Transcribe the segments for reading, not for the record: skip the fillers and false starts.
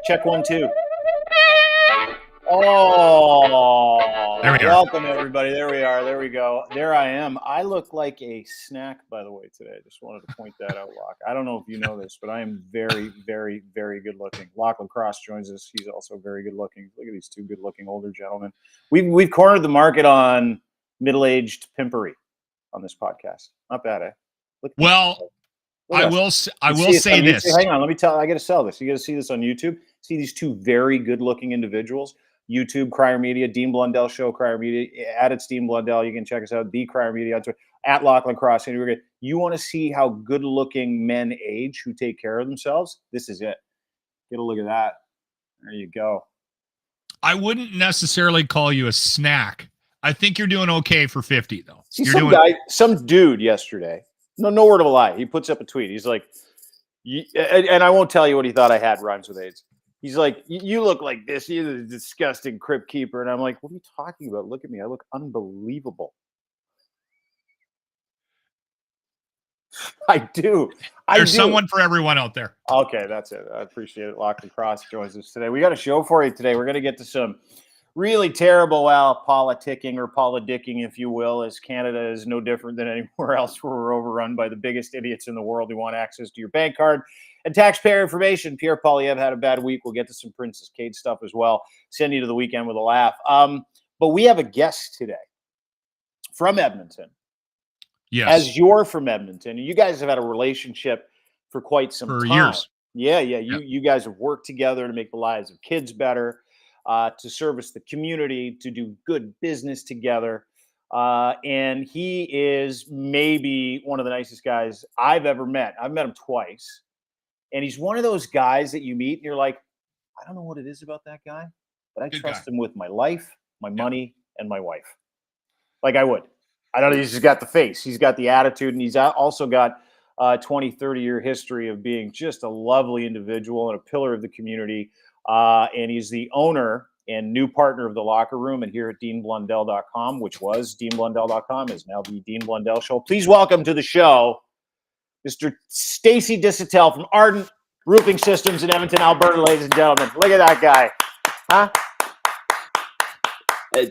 Check 1 2. Oh, there we are. Welcome everybody. There we are. There we go. There I am. I look like a snack, by the way, today. Just wanted to point that out, Locke. I don't know if you know this, but I am very, very, very good looking. Lachlan Cross joins us. He's also very good looking. Look at these two good looking older gentlemen. We've cornered the market on middle-aged pimpery on this podcast. Not bad, eh? Well, I will say this. Hang on, I got to sell this. You got to see this on YouTube. See these two very good-looking individuals. YouTube, Crier Media, Dean Blundell Show, Crier Media. At it's Dean Blundell. You can check us out. The Crier Media on Twitter. At Lachlan Cross. You want to see how good-looking men age who take care of themselves? This is it. Get a look at that. There you go. I wouldn't necessarily call you a snack. I think you're doing okay for 50, though. See, some dude yesterday. No word of a lie. He puts up a tweet. He's like, and I won't tell you what he thought I had rhymes with AIDS. He's like, you look like this. You're a disgusting crypt keeper. And I'm like, what are you talking about? Look at me. I look unbelievable. I do. There's someone for everyone out there. Okay, that's it. I appreciate it. Lachlan Cross joins us today. We got a show for you today. We're going to get to some really terrible, politicking or politicking, if you will, as Canada is no different than anywhere else where we're overrun by the biggest idiots in the world who want access to your bank card and taxpayer information. Pierre Poilievre had a bad week. We'll get to some Princess Kate stuff as well. Send you to the weekend with a laugh. But we have a guest today from Edmonton. Yes. As you're from Edmonton, you guys have had a relationship for quite some time. Years. Yeah. You guys have worked together to make the lives of kids better. To service the community, to do good business together. And he is maybe one of the nicest guys I've ever met. I've met him twice. And he's one of those guys that you meet and you're like, I don't know what it is about that guy, but I trust him with my life, my money, and my wife. Like I would. I don't know. He's just got the face. He's got the attitude. And he's also got a 20, 30-year history of being just a lovely individual and a pillar of the community. And he's the owner and new partner of The Locker Room and here at DeanBlundell.com, which was DeanBlundell.com, is now the Dean Blundell Show. Please welcome to the show, Mr. Stacey Dissatel from Ardent Roofing Systems in Edmonton, Alberta, ladies and gentlemen. Look at that guy. Huh?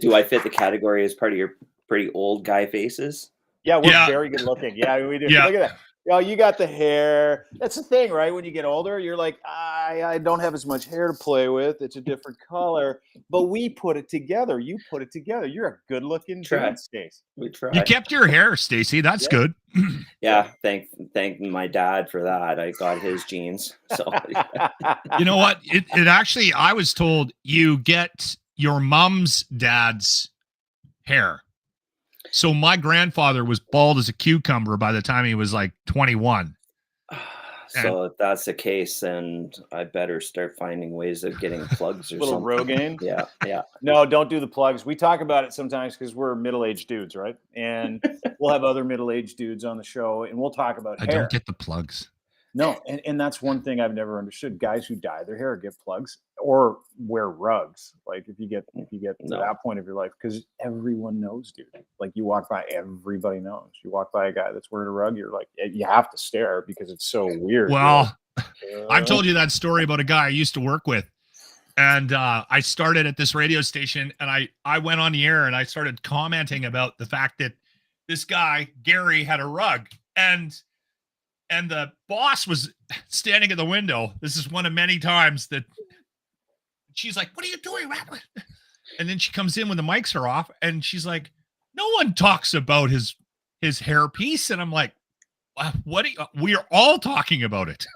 Do I fit the category as part of your pretty old guy faces? Yeah, we're very good looking. Yeah, we do. Yeah. Look at that. You got the hair. That's the thing, right? When you get older, you're like, I don't have as much hair to play with. It's a different color. But we put it together. You put it together. You're a good-looking dude, Stace. We tried. You kept your hair, Stacey. That's good. Yeah, thank my dad for that. I got his genes. So you know what? It actually, I was told you get your mom's dad's hair. So my grandfather was bald as a cucumber by the time he was like 21. So if that's the case, then I better start finding ways of getting plugs or little something. Rogaine. Yeah. No, don't do the plugs. We talk about it sometimes because we're middle-aged dudes, right? And we'll have other middle-aged dudes on the show, and we'll talk about hair. I don't get the plugs. No, and that's one thing I've never understood. Guys who dye their hair get plugs or wear rugs. Like if you get to that point of your life, because everyone knows, dude. Like you walk by, everybody knows. You walk by a guy that's wearing a rug, you're like, you have to stare because it's so weird. Well, I've told you that story about a guy I used to work with. And I started at this radio station and I went on the air and I started commenting about the fact that this guy, Gary, had a rug. And the boss was standing at the window. This is one of many times that she's like, what are you doing, Rattler? And then she comes in when the mics are off and she's like, no one talks about his hair piece. And I'm like, we are all talking about it.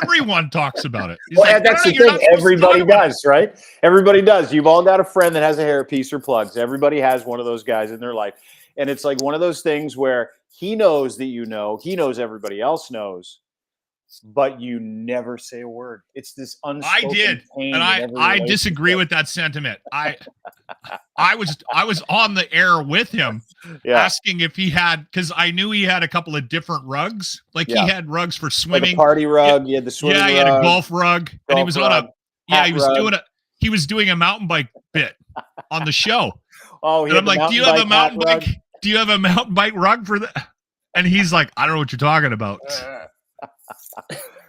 Everyone talks about it. Well, like, that's the thing. Everybody does, right? Everybody does. You've all got a friend that has a hair piece or plugs. Everybody has one of those guys in their life. And it's like one of those things where he knows that you know, he knows everybody else knows, but you never say a word. It's this unspoken I did, pain and I disagree with that sentiment. I was on the air with him asking if he had, because I knew he had a couple of different rugs. Like he had rugs for swimming. Like a party rug, he had the swimming rug. He had a golf rug. And he was rug, he was doing a mountain bike bit on the show. Oh, and I'm like, do you have a mountain bike? Do you have a mountain bike rug for that? And he's like, I don't know what you're talking about.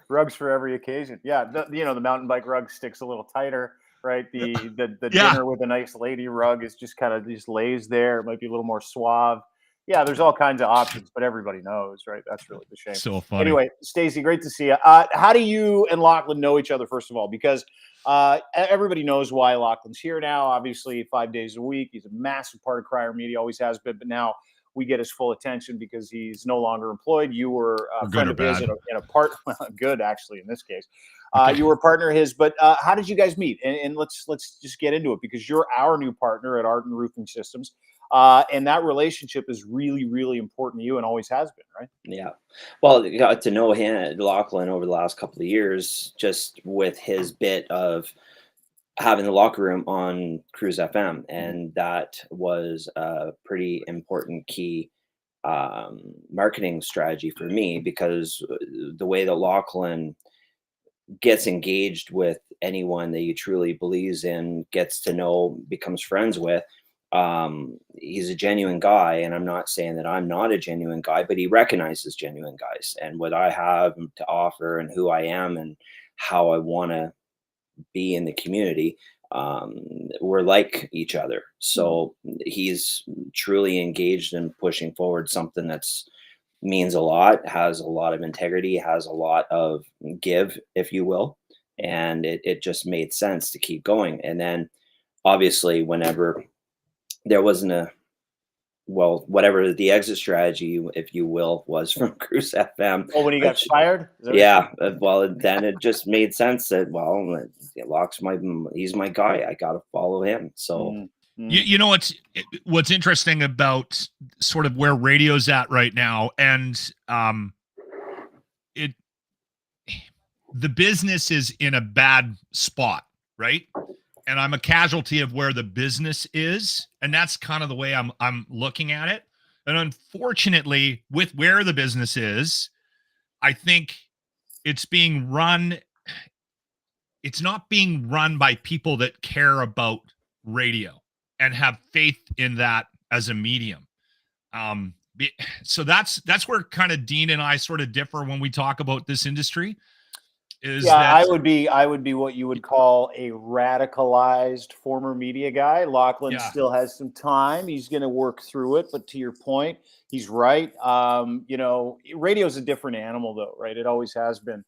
Rugs for every occasion. Yeah, the mountain bike rug sticks a little tighter, right? The dinner with a nice lady rug is just kind of just lays there. It might be a little more suave. Yeah, there's all kinds of options, but everybody knows, right? That's really the shame. So funny. Anyway, Stacey, great to see you. How do you and Lachlan know each other, first of all? Because everybody knows why Lachlan's here now. Obviously, 5 days a week. He's a massive part of Crier Media, always has been, but now we get his full attention because he's no longer employed. You were a friend of his in a part. Good, actually, in this case. You were a partner of his. But how did you guys meet? And let's just get into it, because you're our new partner at Ardent Roofing Systems. And that relationship is really, really important to you and always has been, right? Yeah. Well, you got to know Lachlan over the last couple of years, just with his bit of having the locker room on Cruise FM. And that was a pretty important key marketing strategy for me, because the way that Lachlan gets engaged with anyone that he truly believes in, gets to know, becomes friends with, he's a genuine guy. And I'm not saying that I'm not a genuine guy, but he recognizes genuine guys and what I have to offer and who I am and how I want to be in the community. We're like each other. So he's truly engaged in pushing forward something that's means a lot, has a lot of integrity, has a lot of give, if you will. And it just made sense to keep going. And then obviously whenever there wasn't whatever the exit strategy, if you will, was from Cruise FM. Oh, when he got fired? Yeah. Well, then it just made sense that, he's my guy. I got to follow him. So, you know, what's interesting about sort of where radio's at right now, and the business is in a bad spot, right? And I'm a casualty of where the business is. And that's kind of the way I'm looking at it. And unfortunately, with where the business is, I think it's not being run by people that care about radio and have faith in that as a medium. So that's where kind of Dean and I sort of differ when we talk about this industry. I would be what you would call a radicalized former media guy. Lachlan still has some time. He's going to work through it. But to your point, he's right. Radio is a different animal, though, right? It always has been.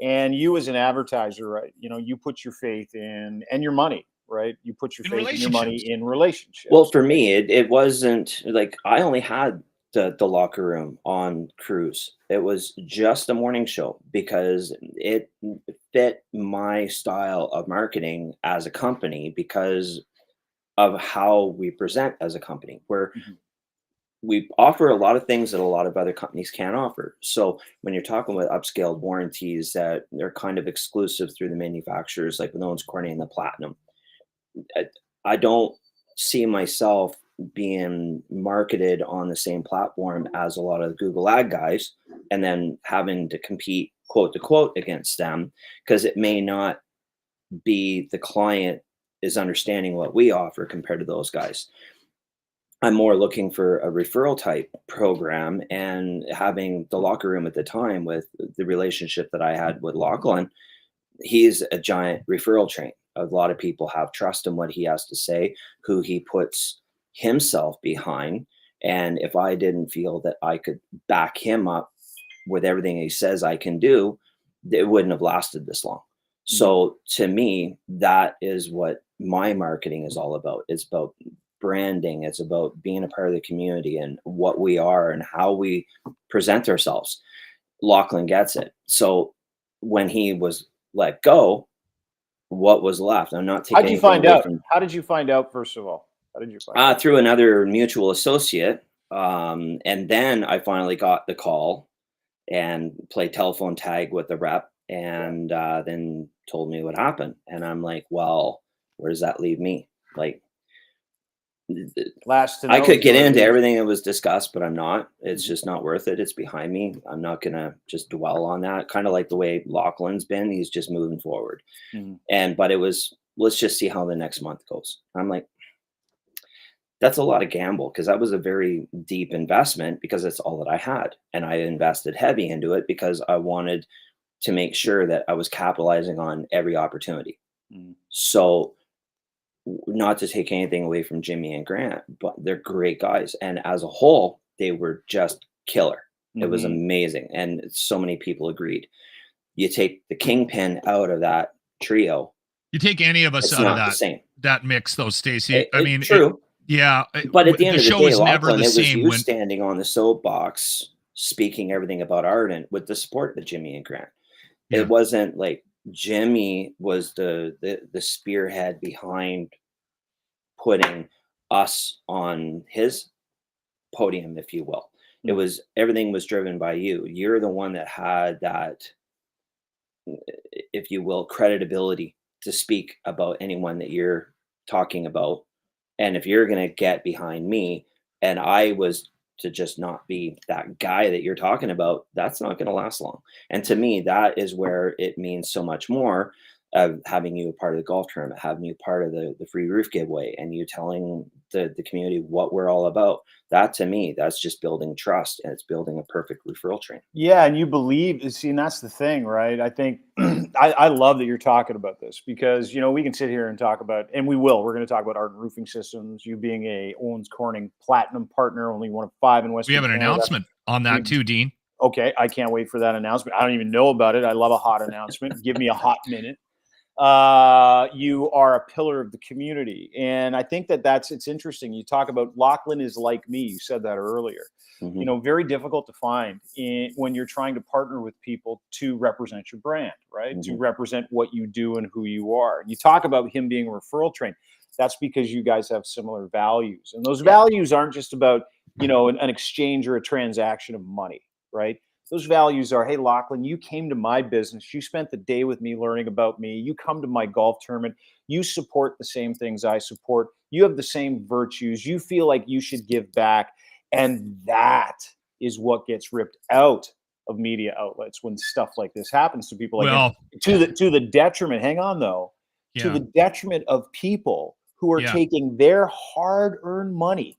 And you as an advertiser, right? You put your faith in and your money, right? You put your faith and your money in relationships. Well, for me, it wasn't like I only had the locker room on Cruise. It was just a morning show because it fit my style of marketing as a company because of how we present as a company, where we offer a lot of things that a lot of other companies can't offer. So when you're talking about upscaled warranties that are kind of exclusive through the manufacturers, like the Owens Corning and the Platinum, I don't see myself being marketed on the same platform as a lot of Google ad guys and then having to compete quote to quote against them, because it may not be the client is understanding what we offer compared to those guys. I'm more looking for a referral type program, and having the locker room at the time with the relationship that I had with Lachlan, he's a giant referral train. A lot of people have trust in what he has to say, who he puts himself behind. And if I didn't feel that I could back him up with everything he says I can do, it wouldn't have lasted this long. So to me, that is what my marketing is all about. It's about branding. It's about being a part of the community and what we are and how we present ourselves. Lachlan gets it. So when he was let go, what was left? I'm not taking. How did you find out? How did you find out? First of all, how did you find out? Through another mutual associate, and then I finally got the call and played telephone tag with the rep, and then told me what happened. And I'm like, well, where does that leave me? Like, Last to I know could get sort of into thing. everything that was discussed, but I'm not. It's just not worth it. It's behind me. I'm not gonna just dwell on that. Kind of like the way Lachlan's been. He's just moving forward. Mhm. But it was, let's just see how the next month goes. I'm like, that's a lot of gamble, because that was a very deep investment, because it's all that I had. And I invested heavy into it because I wanted to make sure that I was capitalizing on every opportunity. Mhm. So, not to take anything away from Jimmy and Grant, but they're great guys. And as a whole, they were just killer. It was Mhm. amazing. And so many people agreed. You take the kingpin out of that trio, You take any of us it's out of not the that same. mix, though, Stacey. I mean, True. yeah, But at the end the of the show day, is never Lachlan, the it was same you when. standing on the soapbox speaking everything about Ardent with the support of Jimmy and Grant. Yeah, It wasn't like Jimmy was the spearhead behind putting us on his podium, if you will. It Mhm. was, everything was driven by you. You're the one that had that, if you will, credibility to speak about anyone that you're talking about. And if you're going to get behind me, and I was to just not be that guy that you're talking about, that's not going to last long. And to me, that is where it means so much more of having you a part of the golf tournament, having you part of the free roof giveaway, and you telling the community what we're all about. That, to me, that's just building trust, and it's building a perfect referral train. Yeah, and you believe. See, and that's the thing, right? I think I love that you're talking about this, because we can sit here and talk about, and we will. We're going to talk about Ardent Roofing Systems. You being a Owens Corning Platinum partner, only one of 5 in we have Western an Canada. announcement on that We too, Dean. Okay, I can't wait for that announcement. I don't even know about it. I love a hot announcement. Give me a hot minute. You are a pillar of the community, and I think it's interesting. You talk about Lachlan is like me. You said that earlier. Hmm. Very difficult to find when you're trying to partner with people to represent your brand, right? To Hmm. represent what you do and who you are. And you talk about him being a referral train. That's because you guys have similar values, and those Yeah. values aren't just about an exchange or a transaction of money, right? Those values are, hey, Lachlan, you came to my business. You spent the day with me learning about me. You come to my golf tournament. You support the same things I support. You have the same virtues. You feel like you should give back. And that is what gets ripped out of media outlets when stuff like this happens to people. Well, To the detriment, hang on though, to yeah, the detriment of people who are yeah. taking their hard-earned money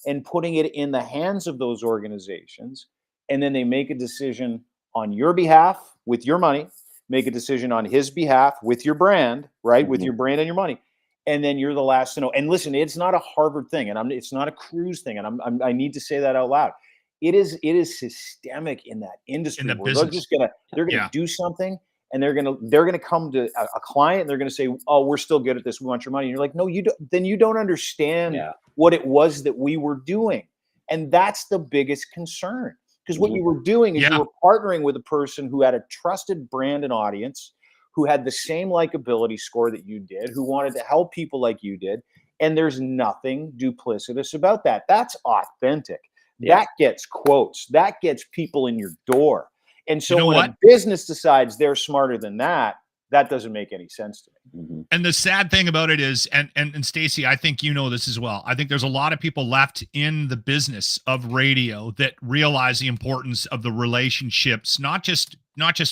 and putting it in the hands of those organizations, and then they make a decision on your behalf with your money, make a decision on his behalf with your brand, right? With Hmm. your brand and your money. And then you're the last to know. And listen, it's not a Harvard thing, and it's not a Cruise thing, and I need to say that out loud. It is systemic in that In industry the where they're business. just they're gonna Yeah. do something, and they're gonna come to a client, and they're gonna say, "Oh, we're still good at this. We want your money." And you're like, "No, you don't." Then you don't understand Yeah. what it was that we were doing, and that's the biggest concern. Because what Hmm. you were doing is you Yeah. were partnering with a person who had a trusted brand and audience, who had the same likability score that you did, who wanted to help people like you did. And there's nothing duplicitous about that. That's authentic. Yeah. That gets quotes, that gets people in your door. And You so know when what? a business decides they're smarter than that, that doesn't make any sense to me. Hmm. And the sad thing about it is, and Stacey, I think you know this as well. I think there's a lot of people left in the business of radio that realize the importance of the relationships, not just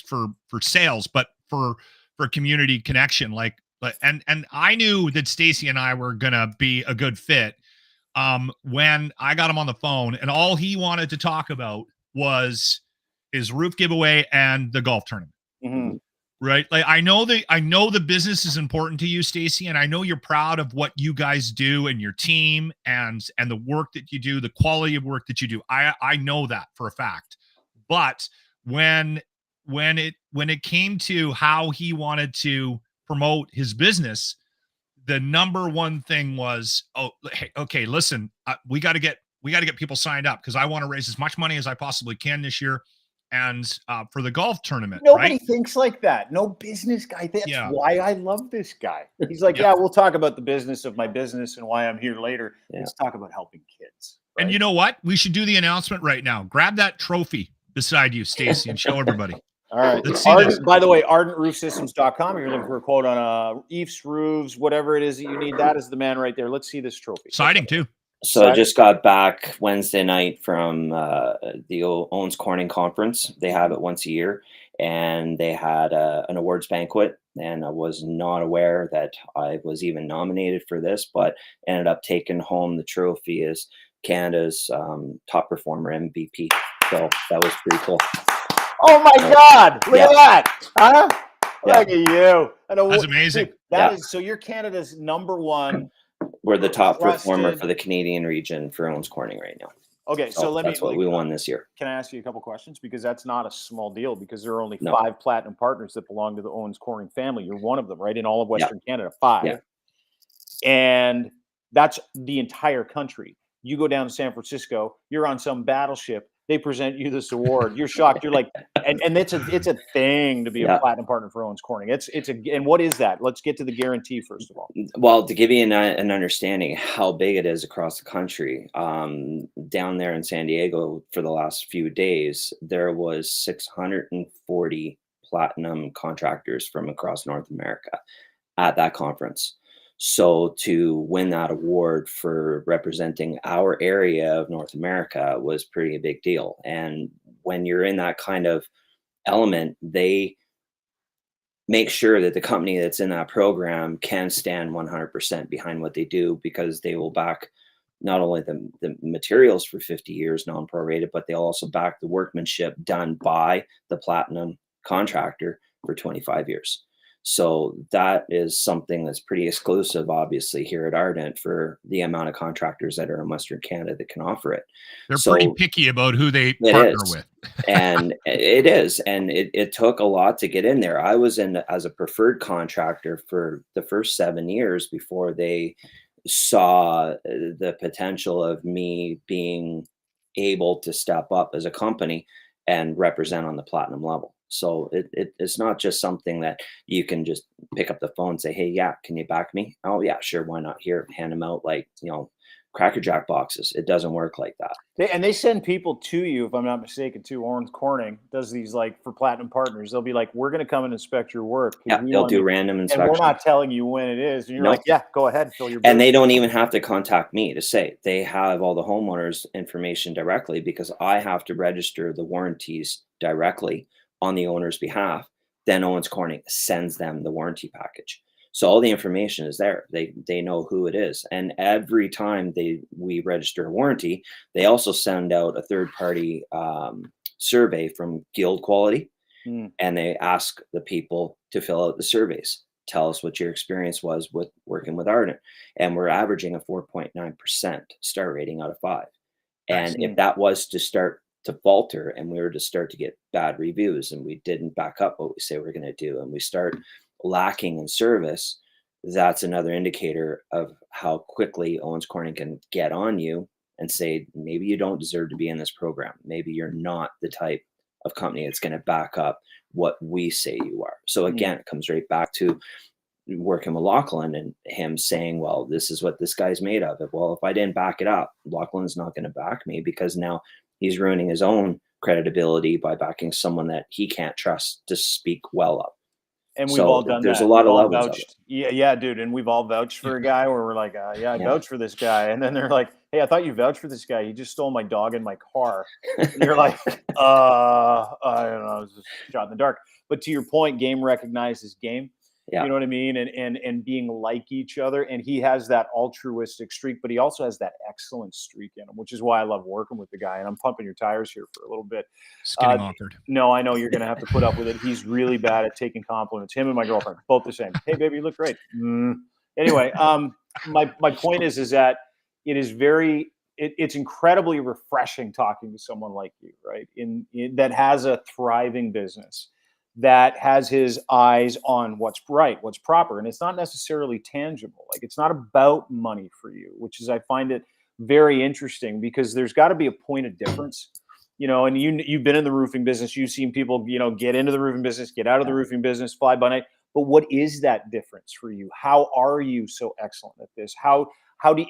for sales, but for community connection. And I knew that Stacey and I were gonna be a good fit when I got him on the phone, and all he wanted to talk about was his roof giveaway and the golf tournament. Mhm. Right. Like I know the business is important to you, Stacey, and I know you're proud of what you guys do and your team and the work that you do, the quality of work that you do. I know that for a fact. But when it came to how he wanted to promote his business, the number one thing was, oh, hey, okay, listen, we got to get people signed up because I want to raise as much money as I possibly can this year, and for the golf tournament, Nobody right? thinks like that. No business guy. That's Yeah. why I love this guy. He's like, Yeah. yeah, we'll talk about the business of my business and why I'm here later. Yeah. Let's talk about helping kids. And right? you know what? We should do the announcement right now. Grab that trophy beside you, Stacey, and show everybody. All right. Let's see this. By the way, ardentroofsystems.com. If you're looking for a quote on EIFS, roofs, whatever it is that you need, that is the man right there. Let's see this trophy. Siding too. So I just got back Wednesday night from the Owens Corning conference. They have it once a year, and they had an awards banquet. And I was not aware that I was even nominated for this, but ended up taking home the trophy as Canada's top performer MVP. So that was pretty cool. Oh my God! Look at that, huh? Yeah. Look at you. That's amazing. Dude, that is, so you're Canada's #1. We're the top Trusted. performer for the Canadian region for Owens Corning right now. Okay, so that's what we won this year. Can I ask you a couple questions? Because that's not a small deal, because there are only No. 5 platinum partners that belong to the Owens Corning family. You're one of them, right? In all of Western Canada, 5. Yeah. And that's the entire country. You go down to San Francisco, you're on some battleship, they present you this award. You're shocked. You're like, and it's a thing to be a platinum partner for Owens Corning. And what is that? Let's get to the guarantee first of all. Well, to give you an understanding how big it is across the country, down there in San Diego for the last few days, there was 640 platinum contractors from across North America at that conference. So to win that award for representing our area of North America was pretty a big deal. And when you're in that kind of element, they make sure that the company that's in that program can stand 100% behind what they do, because they will back not only the materials for 50 years non-prorated, but they'll also back the workmanship done by the platinum contractor for 25 years. So that is something that's pretty exclusive, obviously, here at Ardent for the amount of contractors that are in Western Canada that can offer it. They're pretty picky about who they partner with. And it is. And it took a lot to get in there. I was in as a preferred contractor for the first 7 years before they saw the potential of me being able to step up as a company and represent on the platinum level. So it's not just something that you can just pick up the phone and say, hey, yeah, can you back me? Oh, yeah, sure. Why not? Here, hand them out like, Cracker Jack boxes. It doesn't work like that. They send people to you, if I'm not mistaken, too. Owens Corning does these like for platinum partners. They'll be like, we're going to come and inspect your work. Yeah, they'll do random inspections. And we're not telling you when it is. And you're like, yeah, go ahead, fill your booth. And they don't even have to contact me to say. They have all the homeowners' information directly, because I have to register the warranties directly on the owner's behalf. Then Owens Corning sends them the warranty package. So all the information is there. They know who it is. And every time we register a warranty, they also send out a third-party survey from Guild Quality. And they ask the people to fill out the surveys. Tell us what your experience was with working with Ardent. And we're averaging a 4.9% star rating out of 5. And if that was to start to falter and we were to start to get bad reviews and we didn't back up what we say we're going to do, and we start lacking in service, that's another indicator of how quickly Owens Corning can get on you and say, maybe you don't deserve to be in this program. Maybe you're not the type of company that's going to back up what we say you are. So again, it comes right back to working with Lachlan and him saying, well, this is what this guy's made of. Well, if I didn't back it up, Lachlan's not going to back me, because now he's ruining his own credibility by backing someone that he can't trust to speak well of. And we've all done there's that. a lot of levels of it. Yeah, dude. And we've all vouched for a guy where we're like, I vouch for this guy. And then they're like, hey, I thought you vouched for this guy. He just stole my dog in my car. And you're like, I don't know. I was just shot in the dark. But to your point, game recognizes game. Yeah. You know what I mean? And being like each other. And he has that altruistic streak, but he also has that excellent streak in him, which is why I love working with the guy. And I'm pumping your tires here for a little bit. It's getting awkward. No, I know you're going to have to put up with it. He's really bad at taking compliments. Him and my girlfriend, both the same. Hey, baby, you look great. Anyway, my point is that it is it's incredibly refreshing talking to someone like you, right? In that has a thriving business, that has his eyes on what's right, what's proper. And it's not necessarily tangible. Like, it's not about money for you, which is, I find it very interesting, because there's got to be a point of difference, and you've been in the roofing business. You've seen people, get into the roofing business, get out of the roofing business, fly by night. But what is that difference for you? How are you so excellent at this? How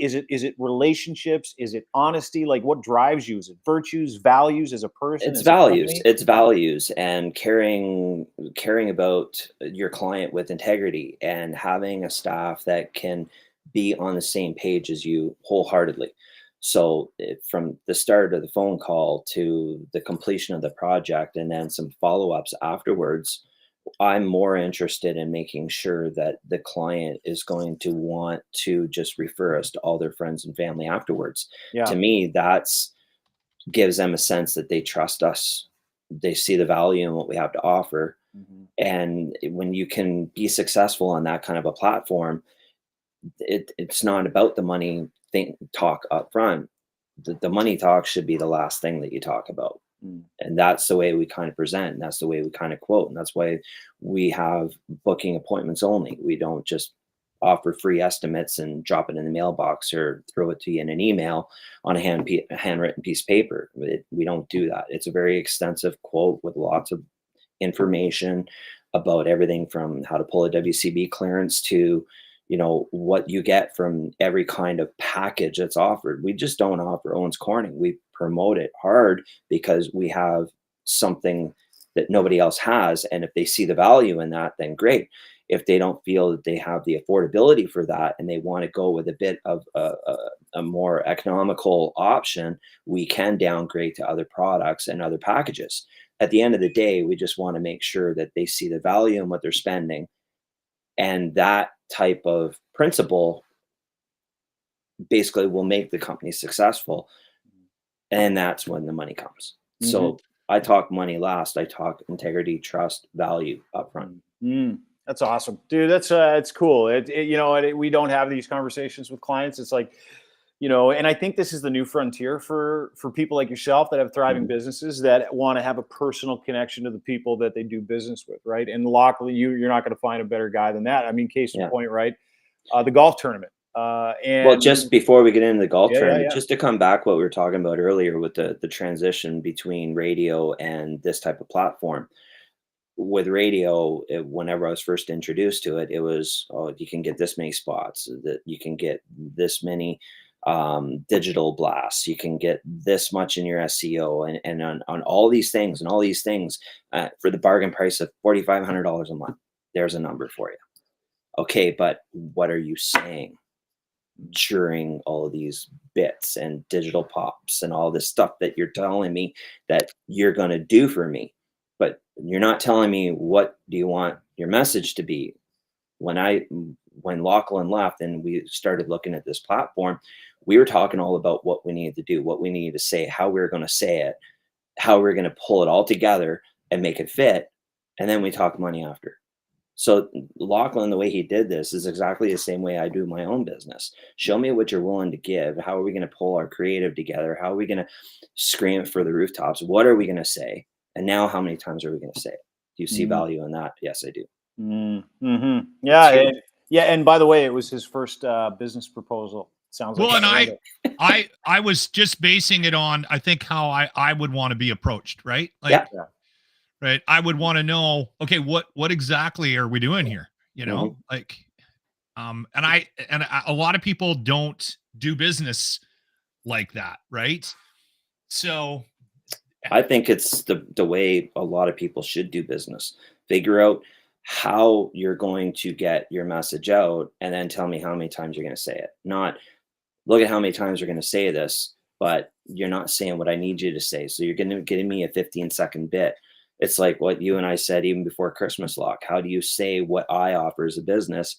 is it relationships? Is it honesty? Like, what drives you? Is it virtues, values as a person? It's as a values. company? It's values and caring about your client with integrity and having a staff that can be on the same page as you wholeheartedly. So from the start of the phone call to the completion of the project and then some follow-ups afterwards, I'm more interested in making sure that the client is going to want to just refer us to all their friends and family afterwards. Yeah. To me, that's gives them a sense that they trust us. They see the value in what we have to offer. Mhm. And when you can be successful on that kind of a platform, it's not about the money thing talk up front. The money talk should be the last thing that you talk about. Mm. And that's the way we kind of present, and that's the way we kind of quote, and that's why we have booking appointments only. We don't just offer free estimates and drop it in the mailbox or throw it to you in an email on a handwritten piece of paper. We don't do that. It's a very extensive quote with lots of information about everything from how to pull a WCB clearance to, what you get from every kind of package that's offered. We just don't offer Owens Corning. We promote it hard because we have something that nobody else has. And if they see the value in that, then great. If they don't feel that they have the affordability for that and they want to go with a bit of a more economical option, we can downgrade to other products and other packages. At the end of the day, we just want to make sure that they see the value in what they're spending. And that type of principle basically will make the company successful. And that's when the money comes. Mhm. So I talk money last. I talk integrity, trust, value up front. That's awesome, dude. That's it's cool. We don't have these conversations with clients. It's like, and I think this is the new frontier for people like yourself that have thriving Mhm. businesses that want to have a personal connection to the people that they do business with, right? And luckily, you're not going to find a better guy than that. I mean, case in Yeah. point, right? The golf tournament. Well, And just before we get into the golf yeah, tournament, yeah. just to come back what we were talking about earlier with the transition between radio and this type of platform. With radio, whenever I was first introduced to it, it was, oh, you can get this many spots, that you can get this many digital blasts, you can get this much in your SEO, and on all these things for the bargain price of $4,500 a month. There's a number for you. Okay, but what are you saying during all of these bits and digital pops and all this stuff that you're telling me that you're going to do for me? But you're not telling me what do you want your message to be. When Lachlan left and we started looking at this platform, we were talking all about what we needed to do, what we needed to say, how we were going to say it, how we are going to pull it all together and make it fit. And then we talk money after. So Lachlan, the way he did this is exactly the same way I do my own business. Show me what you're willing to give. How are we going to pull our creative together? How are we going to scream it for the rooftops? What are we going to say? And now how many times are we going to say it? Do you see value in that? Yes, I do. Mm-hmm. Yeah. And by the way, it was his first business proposal. Sounds like. Well, and I was just basing it on, I think, how I would want to be approached, right? Like, Yeah. right. I would want to know, okay, what exactly are we doing here? Like, and a lot of people don't do business like that, right? So I think it's the way a lot of people should do business. Figure out how you're going to get your message out and then tell me how many times you're going to say it. Not look at how many times you're going to say this, but you're not saying what I need you to say. So you're going to give me a 15-second bit. It's like what you and I said even before Christmas lock. How do you say what I offer as a business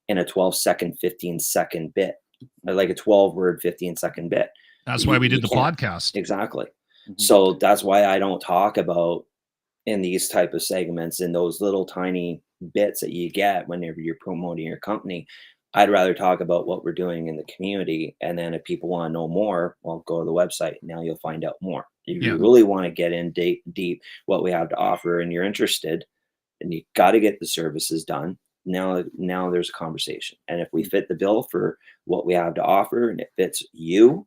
in a 12-second, 15-second bit? Like a 12-word, 15-second bit. That's why we did the podcast. Exactly. So that's why I don't talk about in these type of segments in those little tiny bits that you get whenever you're promoting your company. I'd rather talk about what we're doing in the community. And then if people want to know more, well, go to the website. Now you'll find out more. If you really want to get in deep what we have to offer and you're interested and you got to get the services done. Now there's a conversation. And if we fit the bill for what we have to offer and it fits you,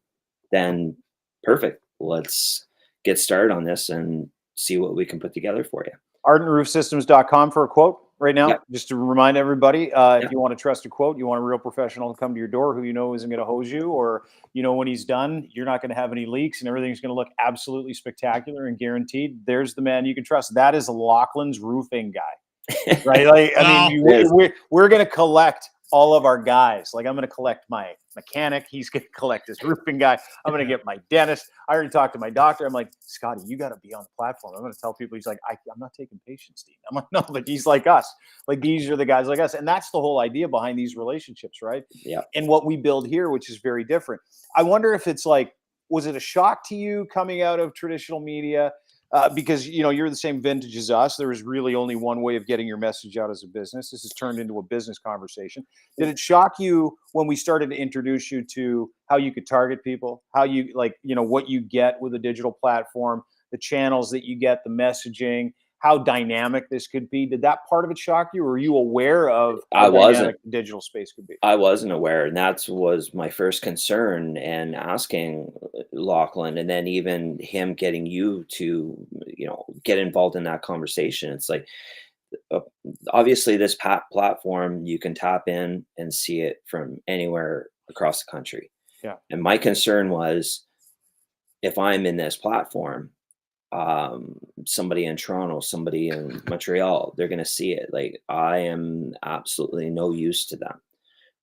then perfect. Let's get started on this and see what we can put together for you. ArdentRoofSystems.com for a quote. right now, Yep. just to remind everybody, if you want to trust a quote, you want a real professional to come to your door who you know isn't going to hose you, or you know when he's done, you're not going to have any leaks and everything's going to look absolutely spectacular and guaranteed. There's the man you can trust. That is Lachlan's roofing guy, right? Like, I Well, mean, we're going to collect all of our guys. Like, I'm going to collect my mechanic. He's going to collect his roofing guy. I'm going to get my dentist. I already talked to my doctor. I'm like, Scotty, you got to be on the platform. I'm going to tell people. He's like, I'm not taking patients, Dean. I'm like, no, but he's like us. Like, these are the guys like us. And that's the whole idea behind these relationships, right? Yeah. And what we build here, which is very different. I wonder if it's like, was it a shock to you coming out of traditional media? Because, you know, you're the same vintage as us. There is really only one way of getting your message out as a business. This has turned into a business conversation. Did it shock you when we started to introduce you to how you could target people, how you, like, you know, what you get with a digital platform, the channels that you get, the messaging, how dynamic this could be? Did that part of it shock you, or were you aware of how dynamic the digital space could be? I wasn't aware, and that was my first concern, and asking Lachlan, and then even him getting you to, you know, get involved in that conversation. It's like, uh, obviously this platform, you can tap in and see it from anywhere across the country. Yeah. And my concern was, if I'm in this platform, somebody in Toronto, somebody in Montreal, they're going to see it. Like, I am absolutely no use to them.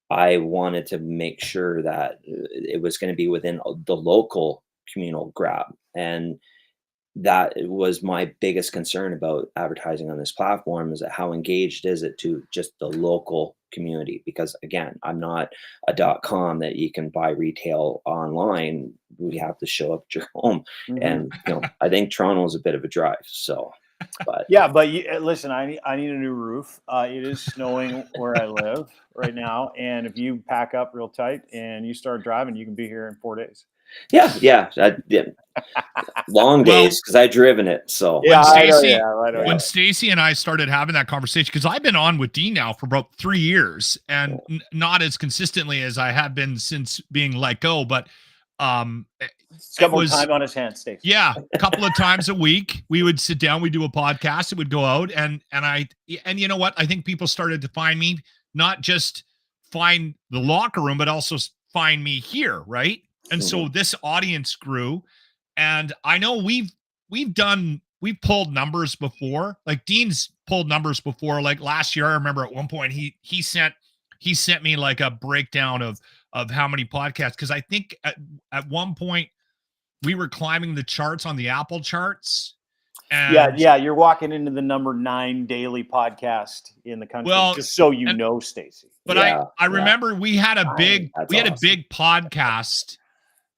I wanted to make sure that it was going to be within the local communal grab. And that was my biggest concern about advertising on this platform, is that how engaged is it to just the local community? Because again, I'm not a .com that you can buy retail online. We have to show up at your home. Mhm. And, you know, I think Toronto is a bit of a drive. So, but Yeah, but listen, I need a new roof. It is snowing where I live right now, and if you pack up real tight and you start driving, you can be here in 4 days. yeah, long days, because I've driven it. So when Stacey, When Stacey and I started having that conversation, because I've been on with Dean now for about 3 years, and not as consistently as I have been since being let go, but he's got more time on his hands, Stacey. Yeah, a couple of times a week we would sit down, we do a podcast, it would go out, and you know what? I think people started to find me, not just find the locker room, but also find me here, right? And so this audience grew, and I know we've pulled numbers before. Like, Dean's pulled numbers before. Like last year, I remember at one point he sent me like a breakdown of how many podcasts, because I think at one point we were climbing the charts on the Apple charts. And yeah, you're walking into the number 9 daily podcast in the country. Well, just so you know, Stacey. But I remember we had a big podcast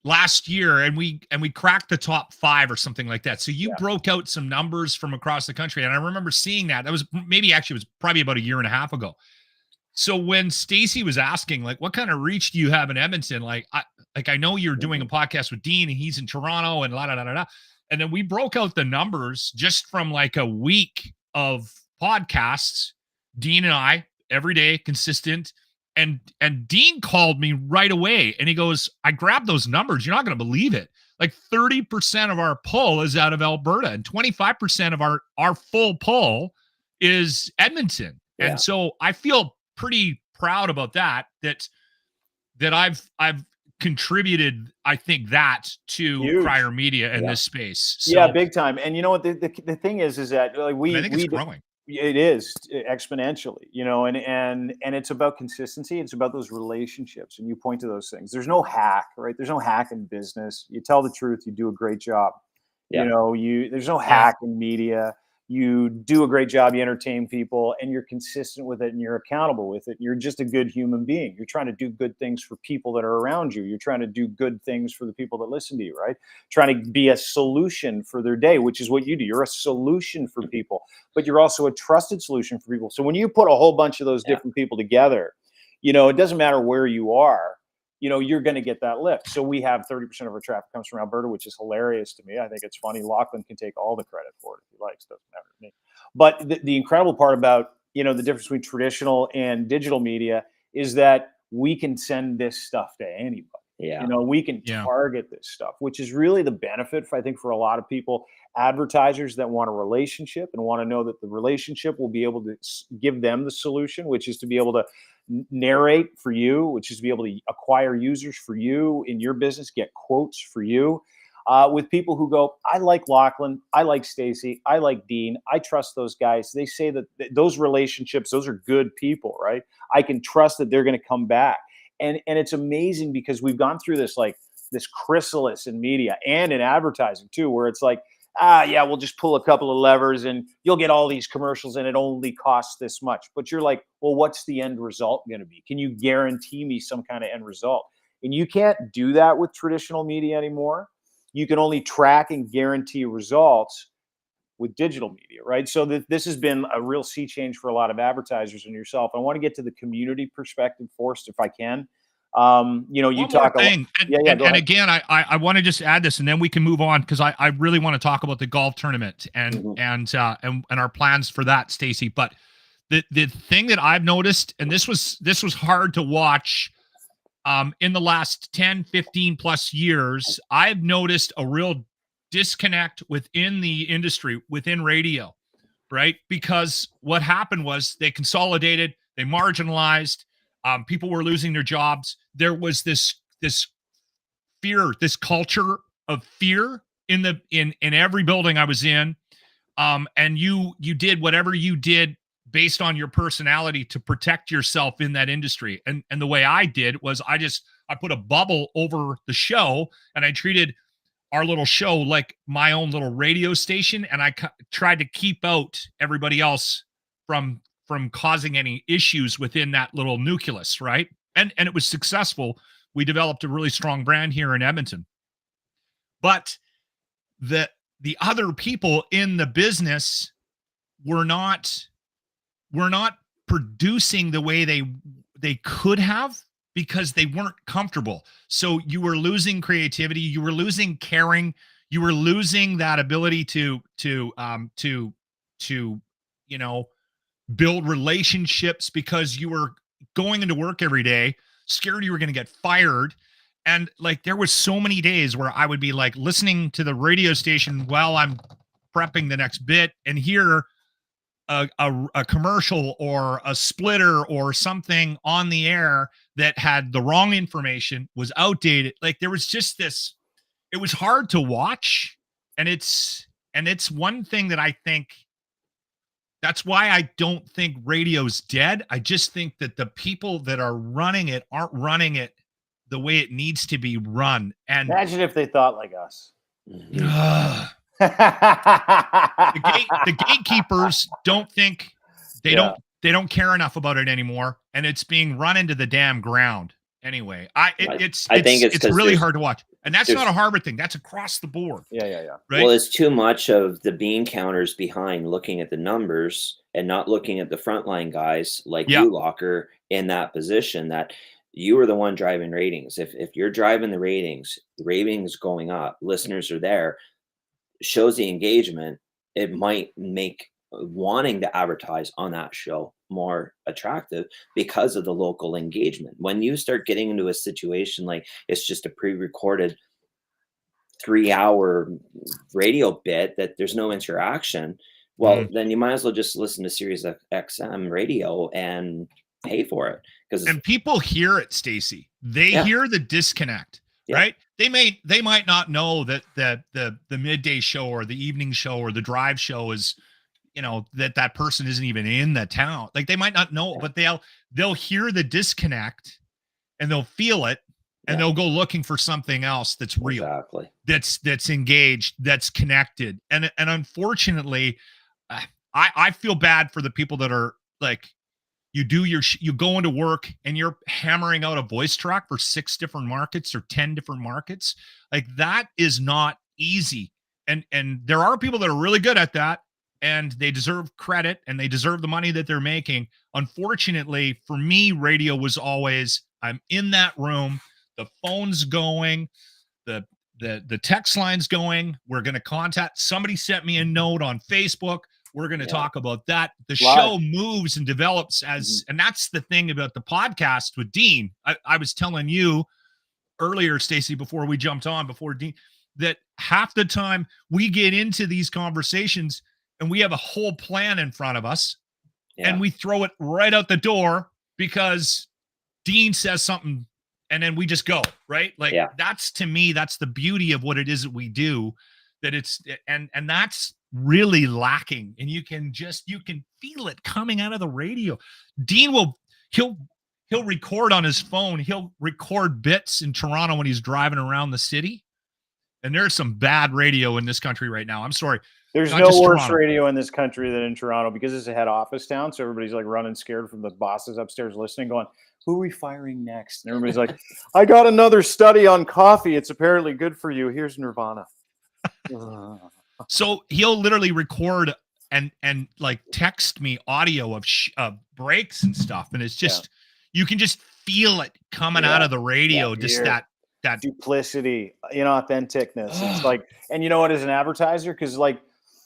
last year, and we cracked the top 5 or something like that. So you broke out some numbers from across the country, and I remember seeing that. That was it was probably about a year and a half ago. So when Stacey was asking, like, what kind of reach do you have in Edmonton? I know you're doing a podcast with Dean, and he's in Toronto, and and then we broke out the numbers just from like a week of podcasts, Dean and I, every day, consistent. And Dean called me right away, and he goes, I grabbed those numbers. You're not going to believe it. Like 30% of our pull is out of Alberta, and 25% of our full pull is Edmonton. Yeah. And so I feel pretty proud about that I've contributed, I think, that to prior media in this space. So, yeah, big time. And you know what the thing is that, like, I think it's growing. It is exponentially, you know, and it's about consistency. It's about those relationships, and you point to those things. There's no hack, right? There's no hack in business. You tell the truth, you do a great job. You know, there's no hack in media. You do a great job, you entertain people, and you're consistent with it, and you're accountable with it. You're just a good human being. You're trying to do good things for people that are around you. You're trying to do good things for the people that listen to you, right? Trying to be a solution for their day, which is what you do. You're a solution for people, but you're also a trusted solution for people. So when you put a whole bunch of those different people together, you know, it doesn't matter where you are, you know, you're going to get that lift. So we have 30% of our traffic comes from Alberta, which is hilarious to me. I think it's funny. Lachlan can take all the credit for it if he likes. Doesn't matter to me. But the incredible part about, you know, the difference between traditional and digital media is that we can send this stuff to anybody. Yeah. You know, we can target this stuff, which is really the benefit, I think, for a lot of people, advertisers that want a relationship and want to know that the relationship will be able to give them the solution, which is to be able to narrate for you, which is to be able to acquire users for you in your business, get quotes for you. With people who go, I like Lachlan, I like Stacey, I like Dean, I trust those guys. They say that those relationships, those are good people, right? I can trust that they're going to come back. And it's amazing because we've gone through this chrysalis in media and in advertising too, where it's like, yeah, we'll just pull a couple of levers and you'll get all these commercials and it only costs this much. But you're like, well, what's the end result going to be? Can you guarantee me some kind of end result? And you can't do that with traditional media anymore. You can only track and guarantee results with digital media, right? So this has been a real sea change for a lot of advertisers and yourself. I want to get to the community perspective first, if I can. You know, you One talk more thing, and again, I want to just add this, and then we can move on because I really want to talk about the golf tournament and our plans for that, Stacey. But the thing that I've noticed, and this was hard to watch in the last 10, 15 plus years, I've noticed a real disconnect within the industry, within radio, right? Because what happened was they consolidated, they marginalized, people were losing their jobs. There was this fear, this culture of fear in every building I was in. And you did whatever you did based on your personality to protect yourself in that industry. And the way I did was I put a bubble over the show and I treated our little show like my own little radio station. And I tried to keep out everybody else from causing any issues within that little nucleus. Right. And it was successful. We developed a really strong brand here in Edmonton, but the other people in the business were not producing the way they could have because they weren't comfortable. So you were losing creativity, you were losing caring, you were losing that ability to you know, build relationships because you were going into work every day scared you were going to get fired. And like there was so many days where I would be like listening to the radio station while I'm prepping the next bit and hear a commercial or a splitter or something on the air that had the wrong information, was outdated. Like there was just this, it was hard to watch. And it's one thing that I think, that's why I don't think radio's dead. I just think that the people that are running it aren't running it the way it needs to be run. And imagine if they thought like us. The gatekeepers don't think they don't care enough about it anymore, and it's being run into the damn ground anyway. I think it's really hard to watch, and that's not a Harvard thing. That's across the board. Yeah. Right? Well, it's too much of the bean counters behind looking at the numbers and not looking at the frontline guys like you, Locker, in that position that you are the one driving ratings. If you're driving the ratings going up, listeners are there, shows the engagement, it might make wanting to advertise on that show more attractive because of the local engagement. When you start getting into a situation like it's just a pre-recorded 3-hour radio bit that there's no interaction, well, then you might as well just listen to Sirius XM radio and pay for it. And people hear it, Stacey. They hear the disconnect. Right? They might not know that the midday show or the evening show or the drive show is, you know, that person isn't even in the town. Like they might not know, but they'll hear the disconnect and they'll feel it and they'll go looking for something else that's real, exactly, that's engaged, that's connected. And unfortunately, I feel bad for the people that are like, you go into work and you're hammering out a voice track for 6 different markets or 10 different markets. Like that is not easy. And there are people that are really good at that and they deserve credit and they deserve the money that they're making. Unfortunately for me, radio was always, I'm in that room, the phone's going, the text line's going, we're going to contact, somebody sent me a note on Facebook. We're going to talk about that. The show moves and develops as, and that's the thing about the podcast with Dean. I was telling you, earlier, Stacey, before we jumped on, before Dean, that half the time we get into these conversations and we have a whole plan in front of us, and we throw it right out the door because Dean says something, and then we just go, right? Like that's, to me, that's the beauty of what it is that we do, that it's, and that's really lacking. And you can feel it coming out of the radio. Dean he'll record on his phone. He'll record bits in Toronto when he's driving around the city. And there's some bad radio in this country right now. I'm sorry. There's no worse radio in this country than in Toronto, because it's a head office town. So everybody's like running scared from the bosses upstairs listening, going, who are we firing next? And everybody's like, I got another study on coffee. It's apparently good for you. Here's Nirvana. So he'll literally record and like text me audio of breaks and stuff. And it's just, you can just feel it coming out of the radio. Just that duplicity, inauthenticness. It's like, and you know what, as an advertiser, because like,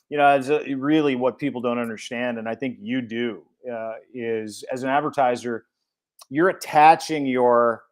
really what people don't understand, and I think you do, is as an advertiser, you're attaching your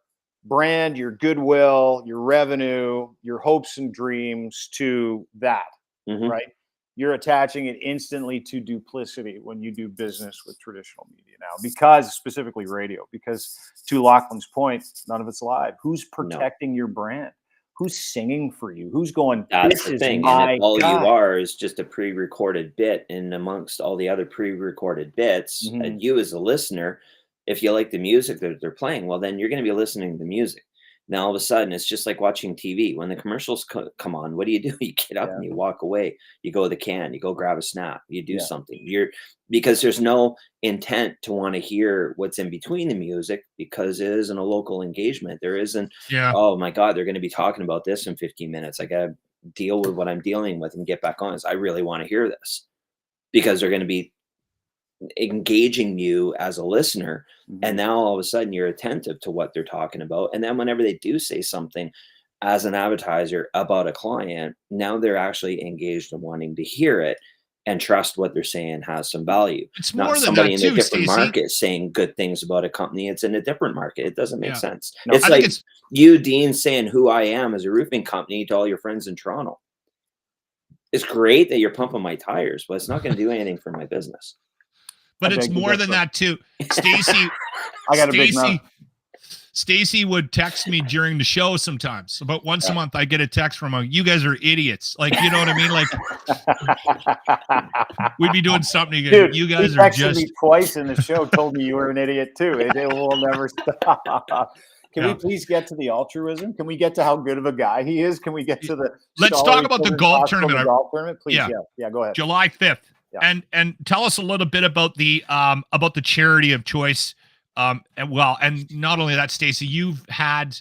brand, your goodwill, your revenue, your hopes and dreams to that, right? You're attaching it instantly to duplicity when you do business with traditional media now, because specifically radio, because to Lachlan's point, none of it's live. Who's protecting your brand? Who's singing for you? Who's going, that's the thing. And if all you are is just a pre-recorded bit in amongst all the other pre-recorded bits, and you as a listener, if you like the music that they're playing, well, then you're going to be listening to the music. Now, all of a sudden, it's just like watching TV. When the commercials come on, what do? You get up and you walk away. You go to the can. You go grab a snap. You do something. Because there's no intent to want to hear what's in between the music, because it isn't a local engagement. There isn't, oh my God, they're going to be talking about this in 15 minutes. I got to deal with what I'm dealing with and get back on this. I really want to hear this, because they're going to be engaging you as a listener, and now all of a sudden you're attentive to what they're talking about. And then whenever they do say something as an advertiser about a client, now they're actually engaged in wanting to hear it and trust what they're saying has some value. It's not more than somebody that in a too, different Stacey. market saying good things about a company. It's in a different market. It doesn't make sense. No, it's like you, Dean, saying who I am as a roofing company to all your friends in Toronto. It's great that you're pumping my tires, but it's not going to do anything for my business. But it's more than that too. Stacey, I got a big mouth. Stacey would text me during the show sometimes. About once a month, I get a text from her. You guys are idiots. Like, you know what I mean? Like, we'd be doing something. Dude, you guys he are texted just me twice in the show, told me you were an idiot too. It will never stop. Can we please get to the altruism? Can we get to how good of a guy he is? Can we get to the Let's talk about the golf tournament. Please, yeah, go ahead. July 5th. Yeah. And tell us a little bit about the charity of choice. And not only that, Stacey, you've had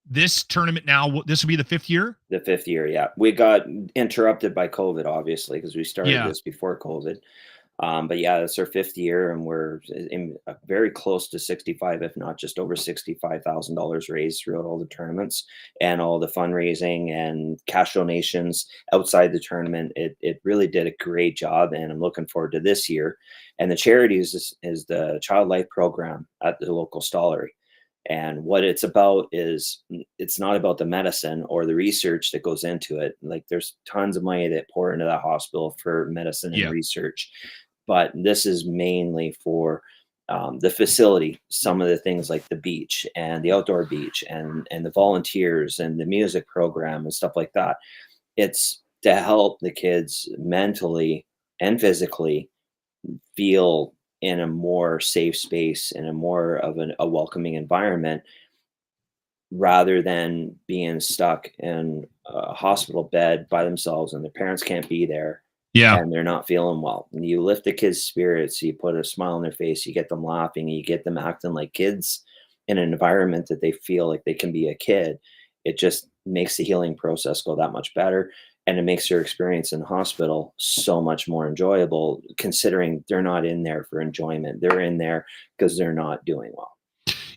this tournament now. This will be the 5th year. The 5th year, yeah. We got interrupted by COVID, obviously, because we started this before COVID. But yeah, it's our 5th year, and we're very close to 65, if not just over $65,000 raised throughout all the tournaments and all the fundraising and cash donations outside the tournament. It really did a great job, and I'm looking forward to this year. And the charity is the Child Life Program at the local stollery. And what it's about is, it's not about the medicine or the research that goes into it. Like, there's tons of money that pour into that hospital for medicine and research. But this is mainly for the facility, some of the things like the beach and the outdoor beach and the volunteers and the music program and stuff like that. It's to help the kids mentally and physically feel in a more safe space, in a more of a welcoming environment, rather than being stuck in a hospital bed by themselves and their parents can't be there. And they're not feeling well. And you lift the kids' spirits, you put a smile on their face, you get them laughing, you get them acting like kids in an environment that they feel like they can be a kid. It just makes the healing process go that much better. And it makes their experience in the hospital so much more enjoyable, considering they're not in there for enjoyment. They're in there because they're not doing well.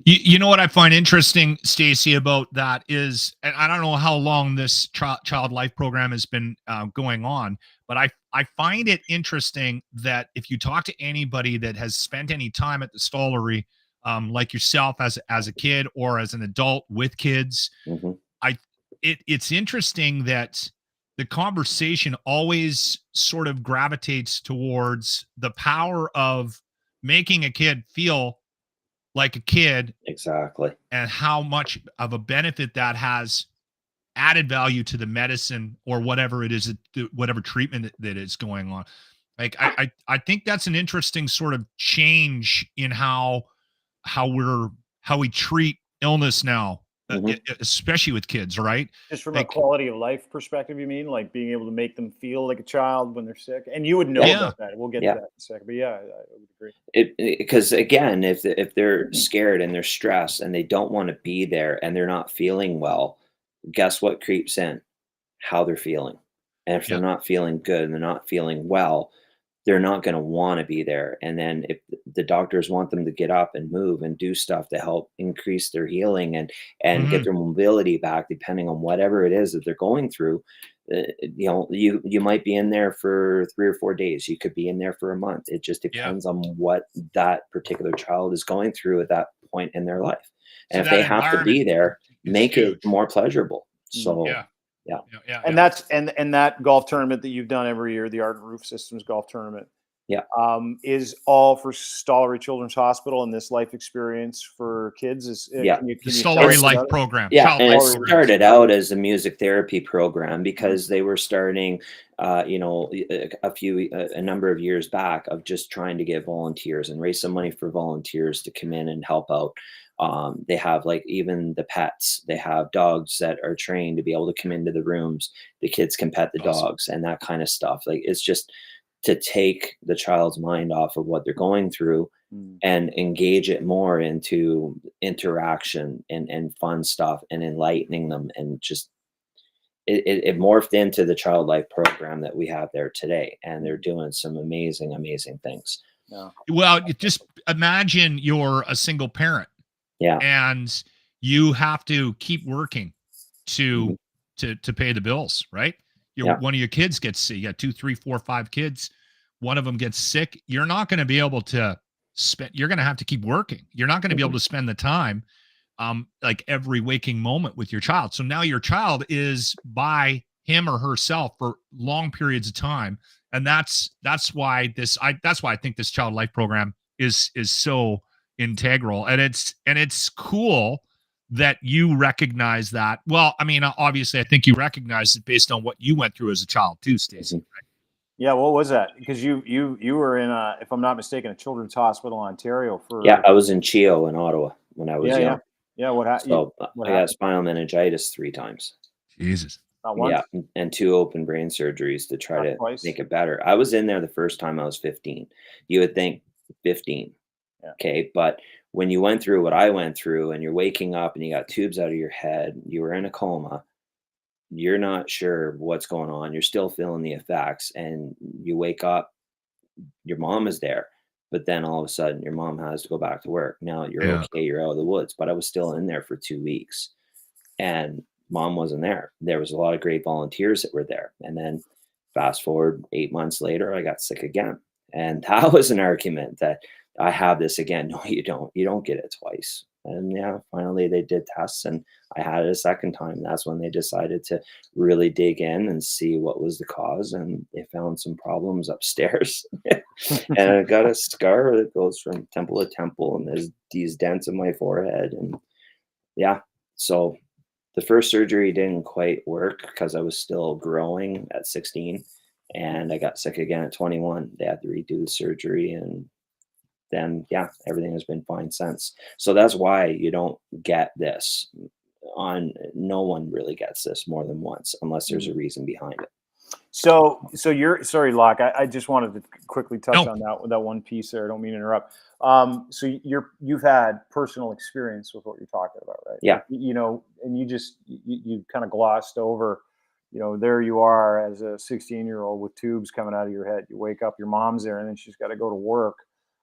You know what I find interesting, Stacey, about that is, and I don't know how long this Child Life Program has been going on, but I find it interesting that if you talk to anybody that has spent any time at the stollery like yourself as a kid or as an adult with kids, Mm-hmm. It's interesting that the conversation always sort of gravitates towards the power of making a kid feel like a kid Exactly. and how much of a benefit that has added value to the medicine or whatever it is, whatever treatment that is going on. Like I think that's an interesting sort of change in how we treat illness now, Mm-hmm. especially with kids, right? Just from a Like, quality of life perspective, you mean, like being able to make them feel like a child when they're sick? And you would know Yeah. about that. We'll get to Yeah. that in a second. But yeah, I would agree. Because again, if they're scared and they're stressed and they don't want to be there and they're not feeling well, guess what creeps in? How they're feeling. And if yeah, they're not feeling good and they're not feeling well, they're not going to want to be there. And then if the doctors want them to get up and move and do stuff to help increase their healing and get mhm, their mobility back, depending on whatever it is that they're going through, you might be in there for 3 or 4 days. You could be in there for a month. It just yeah. depends on what that particular child is going through at that point in their life. So And if that they have to environment be there, is make it huge. more pleasurable. So Yeah, yeah. yeah. And that's and that golf tournament that you've done every year, the Ardent Roof Systems golf tournament, Yeah. is all for Stollery Children's Hospital and this life experience for kids. Is Yeah. can you The tell us Stollery about Life it? program, Yeah, child and life it Stollery program. started out as a music therapy program because they were starting, a number of years back of just trying to get volunteers and raise some money for volunteers to come in and help out. They have like even the pets. They have dogs that are trained to be able to come into the rooms. The kids can pet the Awesome. dogs and that kind of stuff. Like it's just to take the child's mind off of what they're going through Mm. and engage it more into interaction and fun stuff and enlightening them and just it morphed into the child life program that we have there today, and they're doing some amazing things. Yeah. Well, you just imagine you're a single parent Yeah. and you have to keep working Mhm. to pay the bills, right? Yeah. One of your kids gets sick. You got 2, 3, 4, 5 kids. One of them gets sick. You're not going to be able to spend. You're going to have to keep working. You're not going to be able Mhm. to spend the time, like every waking moment with your child. So now your child is by him or herself for long periods of time, and that's why that's why I think this child life program is so integral, and it's cool that you recognize that. Well, I mean, obviously, I think you recognize it based on what you went through as a child too, Stacey. Mhm. Yeah, what was that? Because you were in a, if I'm not mistaken, a children's hospital in Ontario Yeah, for I was in Chio in Ottawa when I was yeah, yeah. young. Yeah, So what I got happened? spinal meningitis 3 times. Jesus. Not once, Yeah, and 2 open brain surgeries to try not to twice. make it better. I was in there the first time I was 15. You would think 15. Yeah. Okay, but when you went through what I went through and you're waking up and you got tubes out of your head, you were in a coma, you're not sure what's going on. You're still feeling the effects and you wake up, your mom is there, but then all of a sudden your mom has to go back to work. Now you're Yeah. okay, you're out of the woods, but I was still in there for 2 weeks and mom wasn't there. There was a lot of great volunteers that were there. And then fast forward 8 months later, I got sick again. And that was an argument that I have this again. No, you don't. You don't get it twice. And yeah, finally they did tests and I had it a second time. That's when they decided to really dig in and see what was the cause. And they found some problems upstairs. And I got a scar that goes from temple to temple, and there's these dents in my forehead. And yeah, so the first surgery didn't quite work because I was still growing at 16 and I got sick again at 21. They had to redo the surgery and then yeah, everything has been fine since. So that's why you don't get this on no one really gets this more than once unless there's a reason behind it. So you're sorry, Locke. I just wanted to quickly touch No. on that one piece there. I don't mean to interrupt. So you've had personal experience with what you're talking about, right? Yeah. Like, and you kind of glossed over, there you are as a 16-year-old with tubes coming out of your head. You wake up, your mom's there, and then she's got to go to work.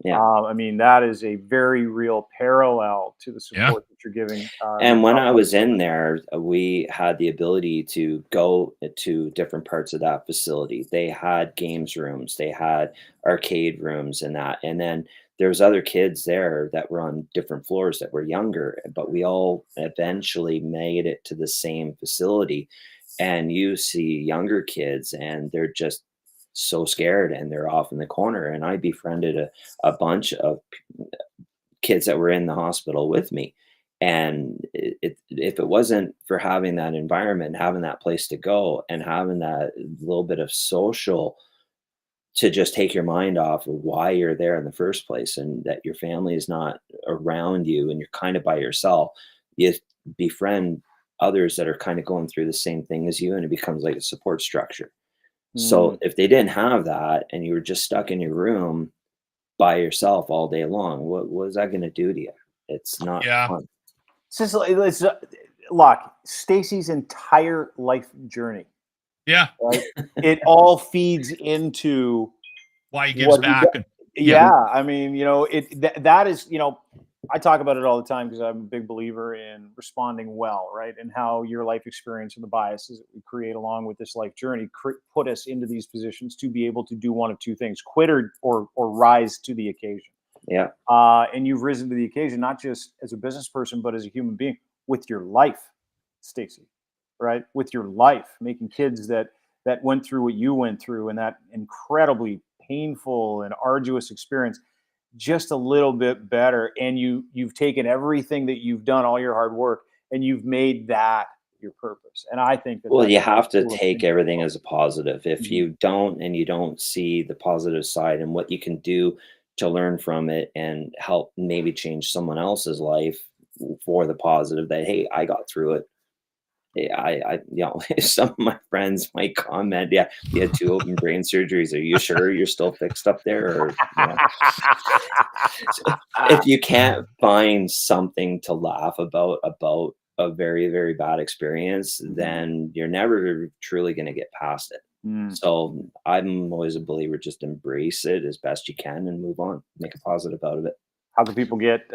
Yeah. I mean, that is a very real parallel to the Yeah. support that you're giving. And when I your was in there, we had the ability to go to different parts of that facility. They had games rooms, they had arcade rooms and that. And then there was other kids there that were on different floors that were younger, but we all eventually made it to the same facility. And you see younger kids and they're just so scared and they're off in the corner. And I befriended a bunch of kids that were in the hospital with me. And if it wasn't for having that environment, having that place to go, and having that little bit of social to just take your mind off of why you're there in the first place, and that your family is not around you and you're kind of by yourself, you befriend others that are kind of going through the same thing as you, and it becomes like a support structure. So if they didn't have that and you were just stuck in your room by yourself all day long, what is that going to do to you? It's not fun. It's just it's Locke, Stacey's entire life journey. Yeah. Right? It all feeds into why he gives back. I mean, you know, that is, you know, I talk about it all the time because I'm a big believer in responding well, right? And how your life experience and the biases that we create along with this life journey put us into these positions to be able to do one of two things: quit or rise to the occasion. Yeah. And you've risen to the occasion, not just as a business person, but as a human being with your life, Stacey, right? With your life, making kids that went through what you went through, and that incredibly painful and arduous experience just a little bit better. And you've taken everything that you've done, all your hard work, and you've made that your purpose. And I think that, well, you have to take everything as a positive. If you don't, and you don't see the positive side and what you can do to learn from it and help maybe change someone else's life for the positive, that, hey, I got through it. I you know, some of my friends might comment, yeah, you had 2 open brain surgeries. Are you sure you're still fixed up there? Or, you know. So if you can't find something to laugh about a very, very bad experience, then you're never truly going to get past it. So I'm always a believer, just embrace it as best you can and move on, make a positive out of it. How can people get,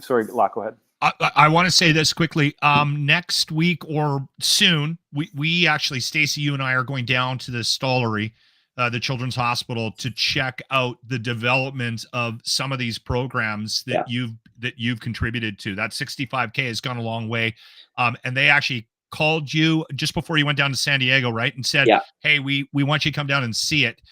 sorry, Locke, go ahead. I want to say this quickly. Next week or soon, we actually, Stacey, you and I are going down to the Stollery, the Children's Hospital, to check out the development of some of these programs that you've contributed to. That 65K has gone a long way. And they actually called you just before you went down to San Diego, right? And said, hey, we want you to come down and see it.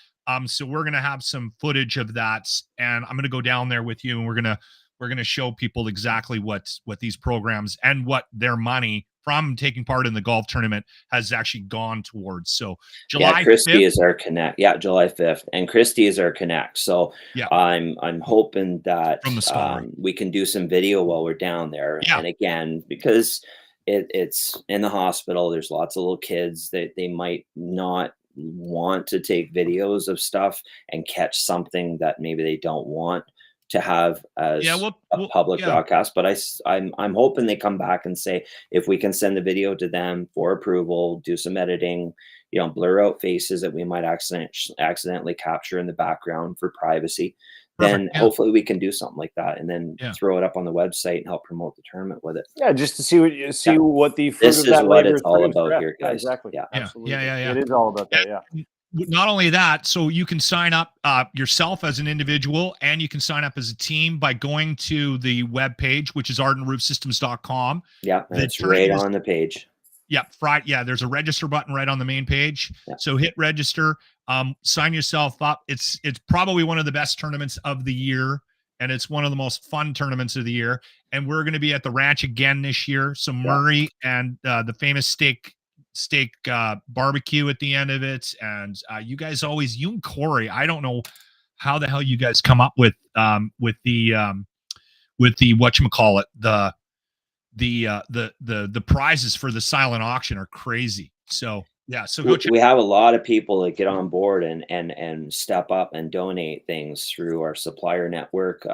So we're going to have some footage of that, and I'm going to go down there with you, and we're going to show people exactly what these programs and what their money from taking part in the golf tournament has actually gone towards. So July Christy 5th is our connect. Yeah, July 5th. And Christy is our connect. So I'm hoping that we can do some video while we're down there. And again, because it's in the hospital, there's lots of little kids that they might not want to take videos of stuff and catch something that maybe they don't want to have as a public broadcast. But I'm hoping they come back and say, if we can send the video to them for approval, do some editing, you know, blur out faces that we might accidentally capture in the background for privacy, then hopefully we can do something like that, and then throw it up on the website and help promote the tournament with it. Yeah, just to see what the fruit this of is that what labor it's all about correct. here, guys. Exactly. Yeah, absolutely. It is all about that. Yeah. Not only that, so you can sign up yourself as an individual, and you can sign up as a team by going to the webpage, which is ardentroofsystems.com. Yeah, it's right on the page. Yeah, there's a register button right on the main page. Yeah. So hit register, sign yourself up. It's probably one of the best tournaments of the year, and it's one of the most fun tournaments of the year. And we're going to be at the ranch again this year. So Murray and the famous steak barbecue at the end of it. And you guys always, you and Corey, I don't know how the hell you guys come up with the whatchamacallit, the prizes for the silent auction are crazy. So we have a lot of people that get on board and step up and donate things through our supplier network,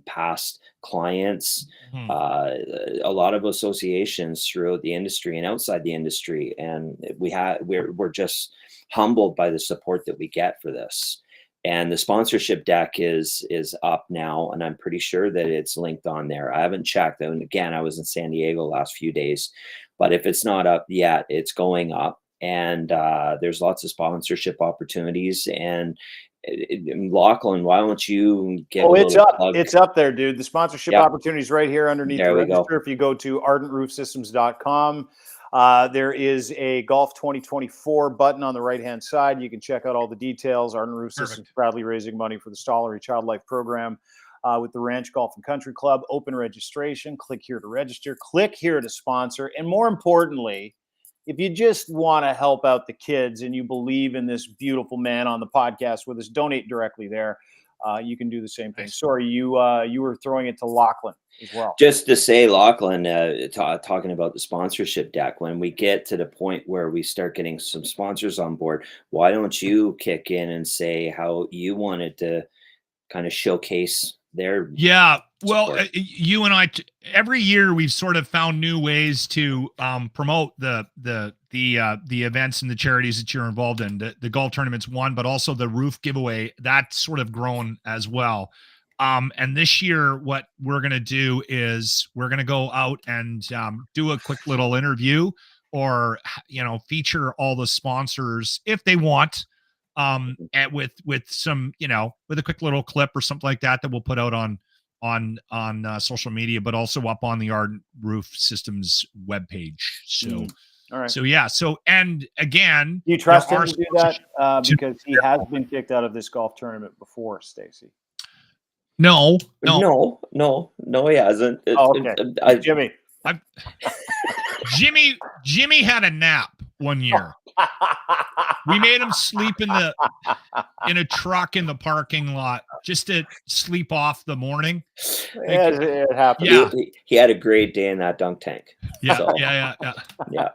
past clients, a lot of associations throughout the industry and outside the industry. And we're just humbled by the support that we get for this. And the sponsorship deck is up now, and I'm pretty sure that it's linked on there. I haven't checked. And again, I was in San Diego last few days, but if it's not up yet, it's going up. And there's lots of sponsorship opportunities, and Lachlan, why don't you give Oh, a it's little up. plug? It's up there, dude. The sponsorship opportunities right here underneath There the we go. register. If you go to ardentroofsystems.com, there is a Golf 2024 button on the right-hand side. You can check out all the details. Ardent Roof Systems proudly raising money for the Stollery Child Life Program with the Ranch Golf and Country Club. Open registration. Click here to register. Click here to sponsor. And more importantly, if you just want to help out the kids and you believe in this beautiful man on the podcast with us, donate directly there. You can do the same thing. Sorry, you were throwing it to Lachlan as well. Just to say, Lachlan, talking about the sponsorship deck, when we get to the point where we start getting some sponsors on board, why don't you kick in and say how you wanted to kind of showcase their well, you and I every year we've sort of found new ways to promote the events and the charities that you're involved in. The golf tournament's one, but also the roof giveaway that's sort of grown as well. And this year, what we're going to do is we're going to go out and do a quick little interview, or feature all the sponsors if they want. And with some, with a quick little clip or something like that we'll put out on social media, but also up on the Ardent Roof Systems webpage. So, all right. So yeah. So, and again, you trust him to do that because he has been kicked out of this golf tournament before, Stacey? No, he hasn't. Okay. Jimmy had a nap one year. We made him sleep in a truck in the parking lot just to sleep off the morning. It happened. Yeah. He had a great day in that dunk tank. Yeah, so. Yeah.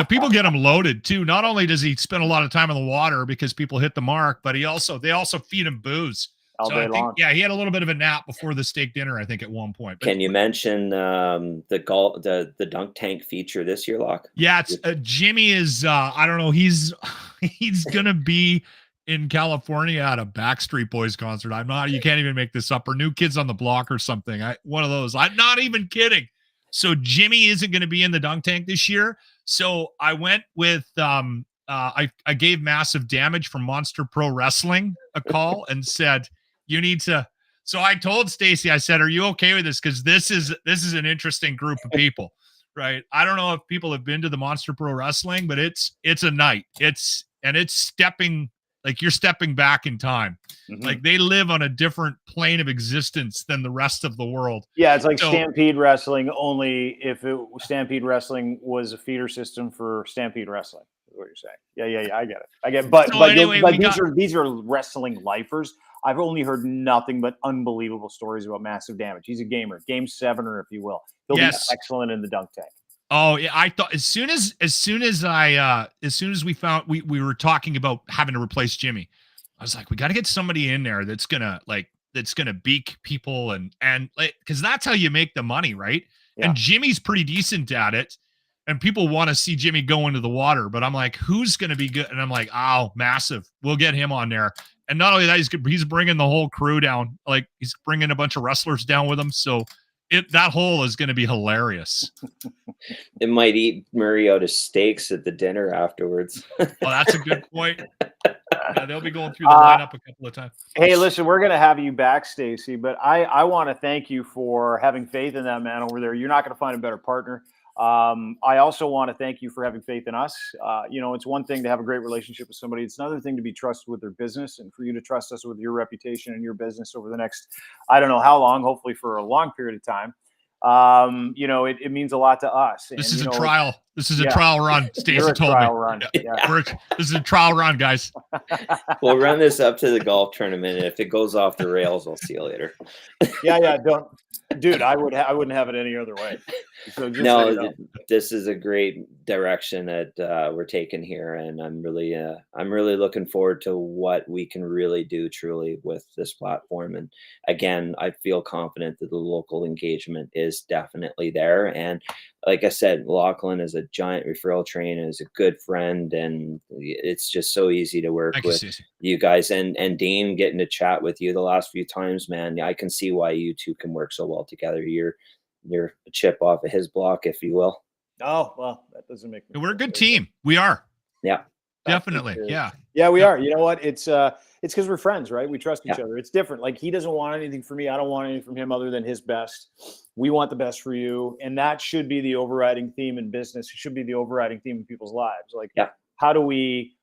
People get him loaded too. Not only does he spend a lot of time in the water because people hit the mark, but they also feed him booze. All day long. Yeah, he had a little bit of a nap before the steak dinner, I think, at one point. But can you mention the dunk tank feature this year, Locke? Yeah, it's Jimmy is I don't know, he's gonna be in California at a Backstreet Boys concert. You can't even make this up, or New Kids on the Block or something. One of those. I'm not even kidding. So Jimmy isn't going to be in the dunk tank this year. So I went with I gave Massive Damage from Monster Pro Wrestling a call and said, you need to. So I told Stacey, I said, are you okay with this? Because this is an interesting group of people, right? I don't know if people have been to the Monster Pro Wrestling, but it's a night. It's stepping, like you're stepping back in time. Mm-hmm. Like they live on a different plane of existence than the rest of the world. Yeah, it's like Stampede Wrestling, only if Stampede Wrestling was a feeder system for Stampede Wrestling. Is what you're saying? Yeah. I get it. But anyway, these are wrestling lifers. I've only heard nothing but unbelievable stories about Massive Damage. He's a gamer, game 7er, if you will. He'll be excellent in the dunk tank. Oh yeah, I thought as soon as we found we were talking about having to replace Jimmy, I was like, we got to get somebody in there that's gonna beak people and like, because that's how you make the money, right? Yeah. And Jimmy's pretty decent at it, and people want to see Jimmy go into the water. But I'm like, who's gonna be good? And I'm like, Massive, we'll get him on there. And not only that, he's bringing the whole crew down. Like he's bringing a bunch of wrestlers down with him. So that hole is going to be hilarious. It might eat Murray out of steaks at the dinner afterwards. Well, that's a good point. Yeah, they'll be going through the lineup a couple of times. Hey, listen, we're going to have you back, Stacey, but I want to thank you for having faith in that man over there. You're not going to find a better partner. I also want to thank you for having faith in us. It's one thing to have a great relationship with somebody. It's another thing to be trusted with their business, and for you to trust us with your reputation and your business over the next, I don't know how long, hopefully for a long period of time. It means a lot to us. This is a trial. This is a trial run. Stacey told me. Run. Yeah. This is a trial run, guys. We'll run this up to the golf tournament, and if it goes off the rails, I'll see you later. Yeah. Don't, dude. I wouldn't have it any other way. So this is a great direction that we're taking here, and I'm really looking forward to what we can really do truly with this platform. And again, I feel confident that the local engagement is definitely there. And like I said, Lachlan is a giant referral train and is a good friend, and it's just so easy to work with you guys. And Dean, getting to chat with you the last few times, man, I can see why you two can work so well together. You're a chip off of his block, if you will. Oh, well, that doesn't make me. We're a good team. We are. Yeah. Definitely. Yeah. Yeah, we Yeah. are. You know what? It's because we're friends, right? We trust each other. It's different. Like, he doesn't want anything from me. I don't want anything from him other than his best. We want the best for you. And that should be the overriding theme in business. It should be the overriding theme in people's lives. Like, how do we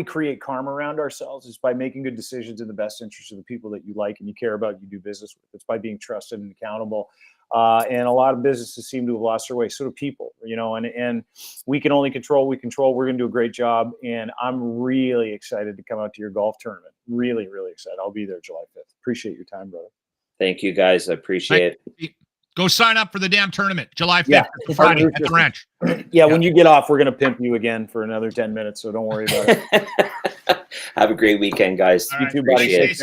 create karma around ourselves? It's by making good decisions in the best interest of the people that you like and you care about, you do business with. It's by being trusted and accountable. And a lot of businesses seem to have lost their way. So do people, you know, and we can only control what we control. We're going to do a great job. And I'm really excited to come out to your golf tournament. Really, really excited. I'll be there July 5th. Appreciate your time, brother. Thank you, guys. I appreciate it. Go sign up for the damn tournament, July 5th, Friday at the ranch. Yeah, when you get off, we're going to pimp you again for another 10 minutes, so don't worry about it. Have a great weekend, guys. You too, buddy.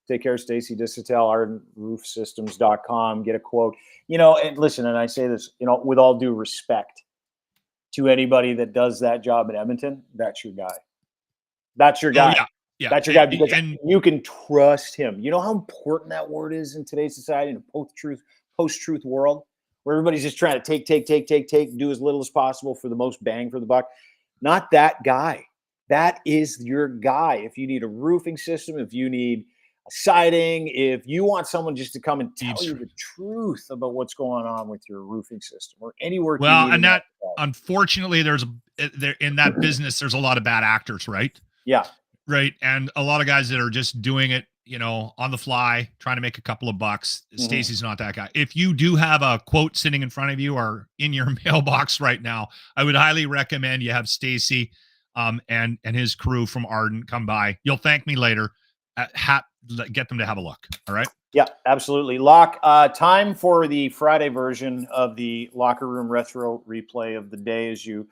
Take care, Stacey. Distel, ArdentRoofSystems.com. Get a quote. You know, and listen, and I say this, you know, with all due respect to anybody that does that job in Edmonton, that's your guy. That's your guy. Yeah. That's your guy, because you can trust him. You know how important that word is in today's society, in a post-truth world, where everybody's just trying to take, do as little as possible for the most bang for the buck. Not that guy. That is your guy. If you need a roofing system, if you need a siding, if you want someone just to come and tell you the truth about what's going on with your roofing system or any work. Well, and that, unfortunately, in that business, there's a lot of bad actors, right? Yeah. Right. And a lot of guys that are just doing it, you know, on the fly, trying to make a couple of bucks. Stacey's not that guy. If you do have a quote sitting in front of you or in your mailbox right now, I would highly recommend you have Stacey and his crew from Ardent come by. You'll thank me later. Get them to have a look. All right. Yeah, absolutely. Locke, time for the Friday version of the Locker Room Retro replay of the day as you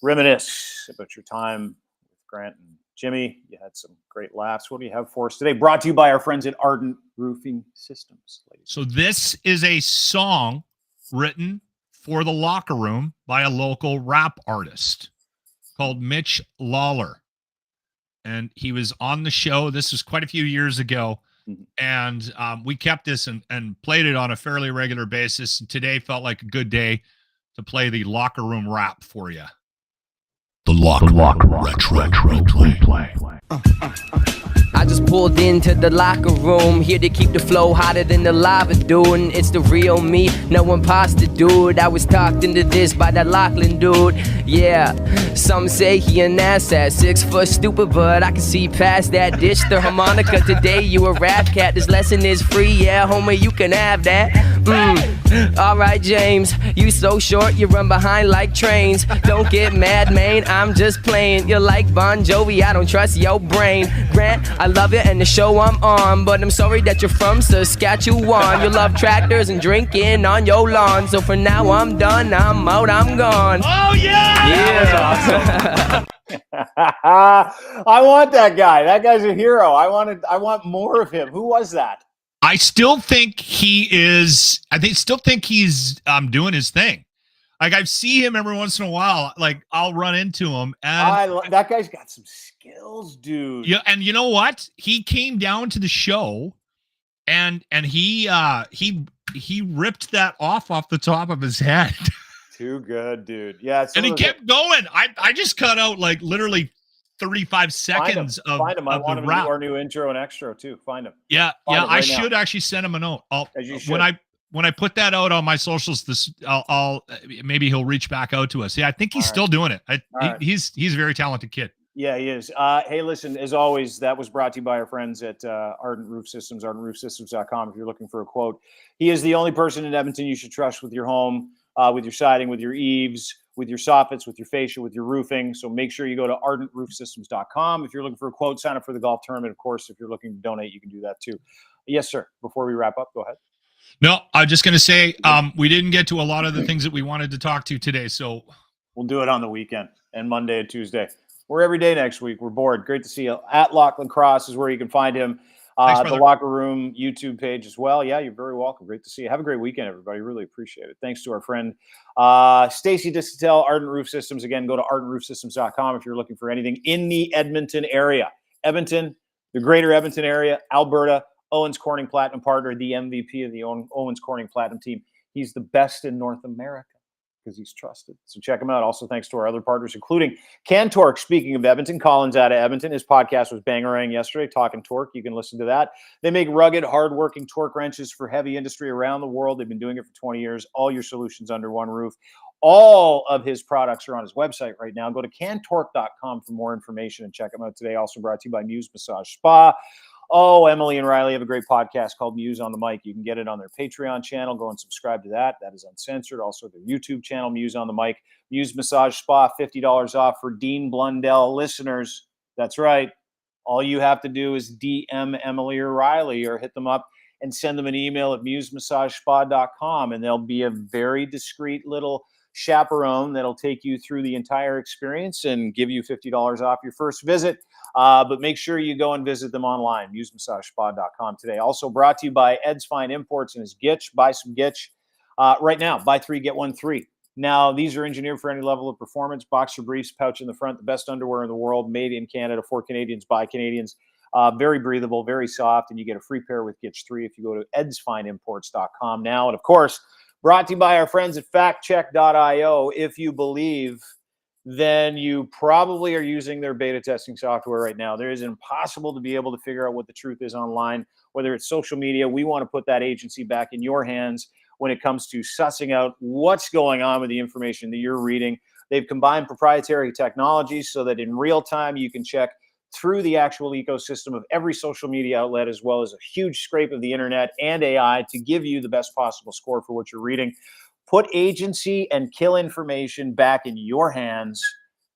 reminisce about your time with Grant and Jimmy. You had some great laughs. What do you have for us today? Brought to you by our friends at Ardent Roofing Systems. So this is a song written for the Locker Room by a local rap artist called Mitch Lawler. And he was on the show. This was quite a few years ago. And we kept this and played it on a fairly regular basis. And today felt like a good day to play the Locker Room rap for you. The Locker Room Retro Replay. I just pulled into the locker room, here to keep the flow hotter than the lava, dude. And it's the real me, no imposter, dude. I was talked into this by that Lachlan dude. Yeah, some say he an asshat, 6 foot stupid, but I can see past that. Ditch the harmonica today, you a rap cat. This lesson is free, yeah, homie, you can have that. Alright, James, you so short, you run behind like trains. Don't get mad, man, I'm just playing. You're like Bon Jovi, I don't trust your brain. Grant, I love it and the show I'm on, but I'm sorry that you're from Saskatchewan. You love tractors and drinking on your lawn. So for now I'm done, I'm out, I'm gone. Oh yeah! Yeah. I want that guy. That guy's a hero. I want more of him. Who was that? I still think he is. Still think he's doing his thing. Like, I see him every once in a while. Like, I'll run into him, and that guy's got some skills, dude. Yeah, and you know what? He came down to the show, and he ripped that off the top of his head. Too good, dude. Yeah, and he kept going. I just cut out like literally 35 seconds of find him. I want him to rap. do our new intro and extra too. Find him. Yeah, I should actually send him a note. When I put that out on my socials, I'll maybe he'll reach back out to us. Yeah, I think he's still doing it. He's a very talented kid. Yeah, he is. Hey, listen, as always, that was brought to you by our friends at Ardent Roof Systems, ArdentRoofSystems.com. If you're looking for a quote, he is the only person in Edmonton you should trust with your home, with your siding, with your eaves, with your soffits, with your fascia, with your roofing. So make sure you go to ArdentRoofSystems.com. If you're looking for a quote, sign up for the golf tournament. Of course, if you're looking to donate, you can do that too. Yes, sir. Before we wrap up, go ahead. No, I'm just going to say we didn't get to a lot of the things that we wanted to talk to today. So we'll do it on the weekend and Monday and Tuesday. We're every day next week. We're bored. Great to see you. At Lachlan Cross is where you can find him. Thanks, the Locker Room YouTube page as well. Yeah, you're very welcome. Great to see you. Have a great weekend, everybody. Really appreciate it. Thanks to our friend Stacey Distel, Ardent Roof Systems. Again, go to ArdentRoofSystems.com if you're looking for anything in the Edmonton area. Edmonton, the greater Edmonton area, Alberta, Owens Corning Platinum Partner, the MVP of the Owens Corning Platinum team. He's the best in North America. because he's trusted. So check him out. Also, thanks to our other partners, including Torque. Speaking of Edmonton, Colin's out of Edmonton. His podcast was Bangarang yesterday, Talking Torque. You can listen to that. They make rugged, hardworking torque wrenches for heavy industry around the world. They've been doing it for 20 years. All your solutions under one roof. All of his products are on his website right now. Go to cantorque.com for more information and check him out today. Also brought to you by Muse Massage Spa. Oh, Emily and Riley have a great podcast called Muse on the Mic. You can get it on their Patreon channel. Go and subscribe to that. That is uncensored. Also, their YouTube channel, Muse on the Mic. Muse Massage Spa, $50 off for Dean Blundell listeners. That's right. All you have to do is DM Emily or Riley or hit them up and send them an email at musemassagespa.com, and there'll be a very discreet little chaperone that'll take you through the entire experience and give you $50 off your first visit. But make sure you go and visit them online, musemassagespa.com today. Also brought to you by Ed's Fine Imports and his Gitch. Buy some Gitch right now. Buy 3, get 1 free. Now, these are engineered for any level of performance. Boxer briefs, pouch in the front, the best underwear in the world, made in Canada for Canadians by Canadians. Very breathable, very soft, and you get a free pair with Gitch 3 if you go to edsfineimports.com now. And, of course, brought to you by our friends at factcheck.io. If you believe, then you probably are using their beta testing software right now. There is impossible to be able to figure out what the truth is online, whether it's social media. We want to put that agency back in your hands when it comes to sussing out what's going on with the information that you're reading. They've combined proprietary technologies so that in real time you can check through the actual ecosystem of every social media outlet, as well as a huge scrape of the internet and AI to give you the best possible score for what you're reading. Put agency and kill information back in your hands.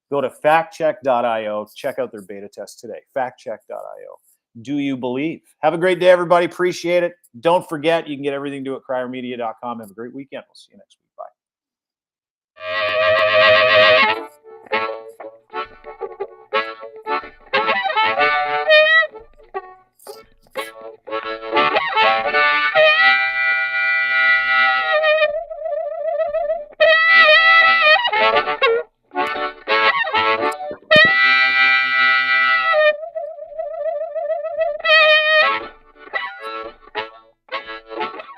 Go to factcheck.io. Check out their beta test today. Factcheck.io. Do you believe? Have a great day, everybody. Appreciate it. Don't forget, you can get everything to at criermedia.com. Have a great weekend. We'll see you next week. Bye.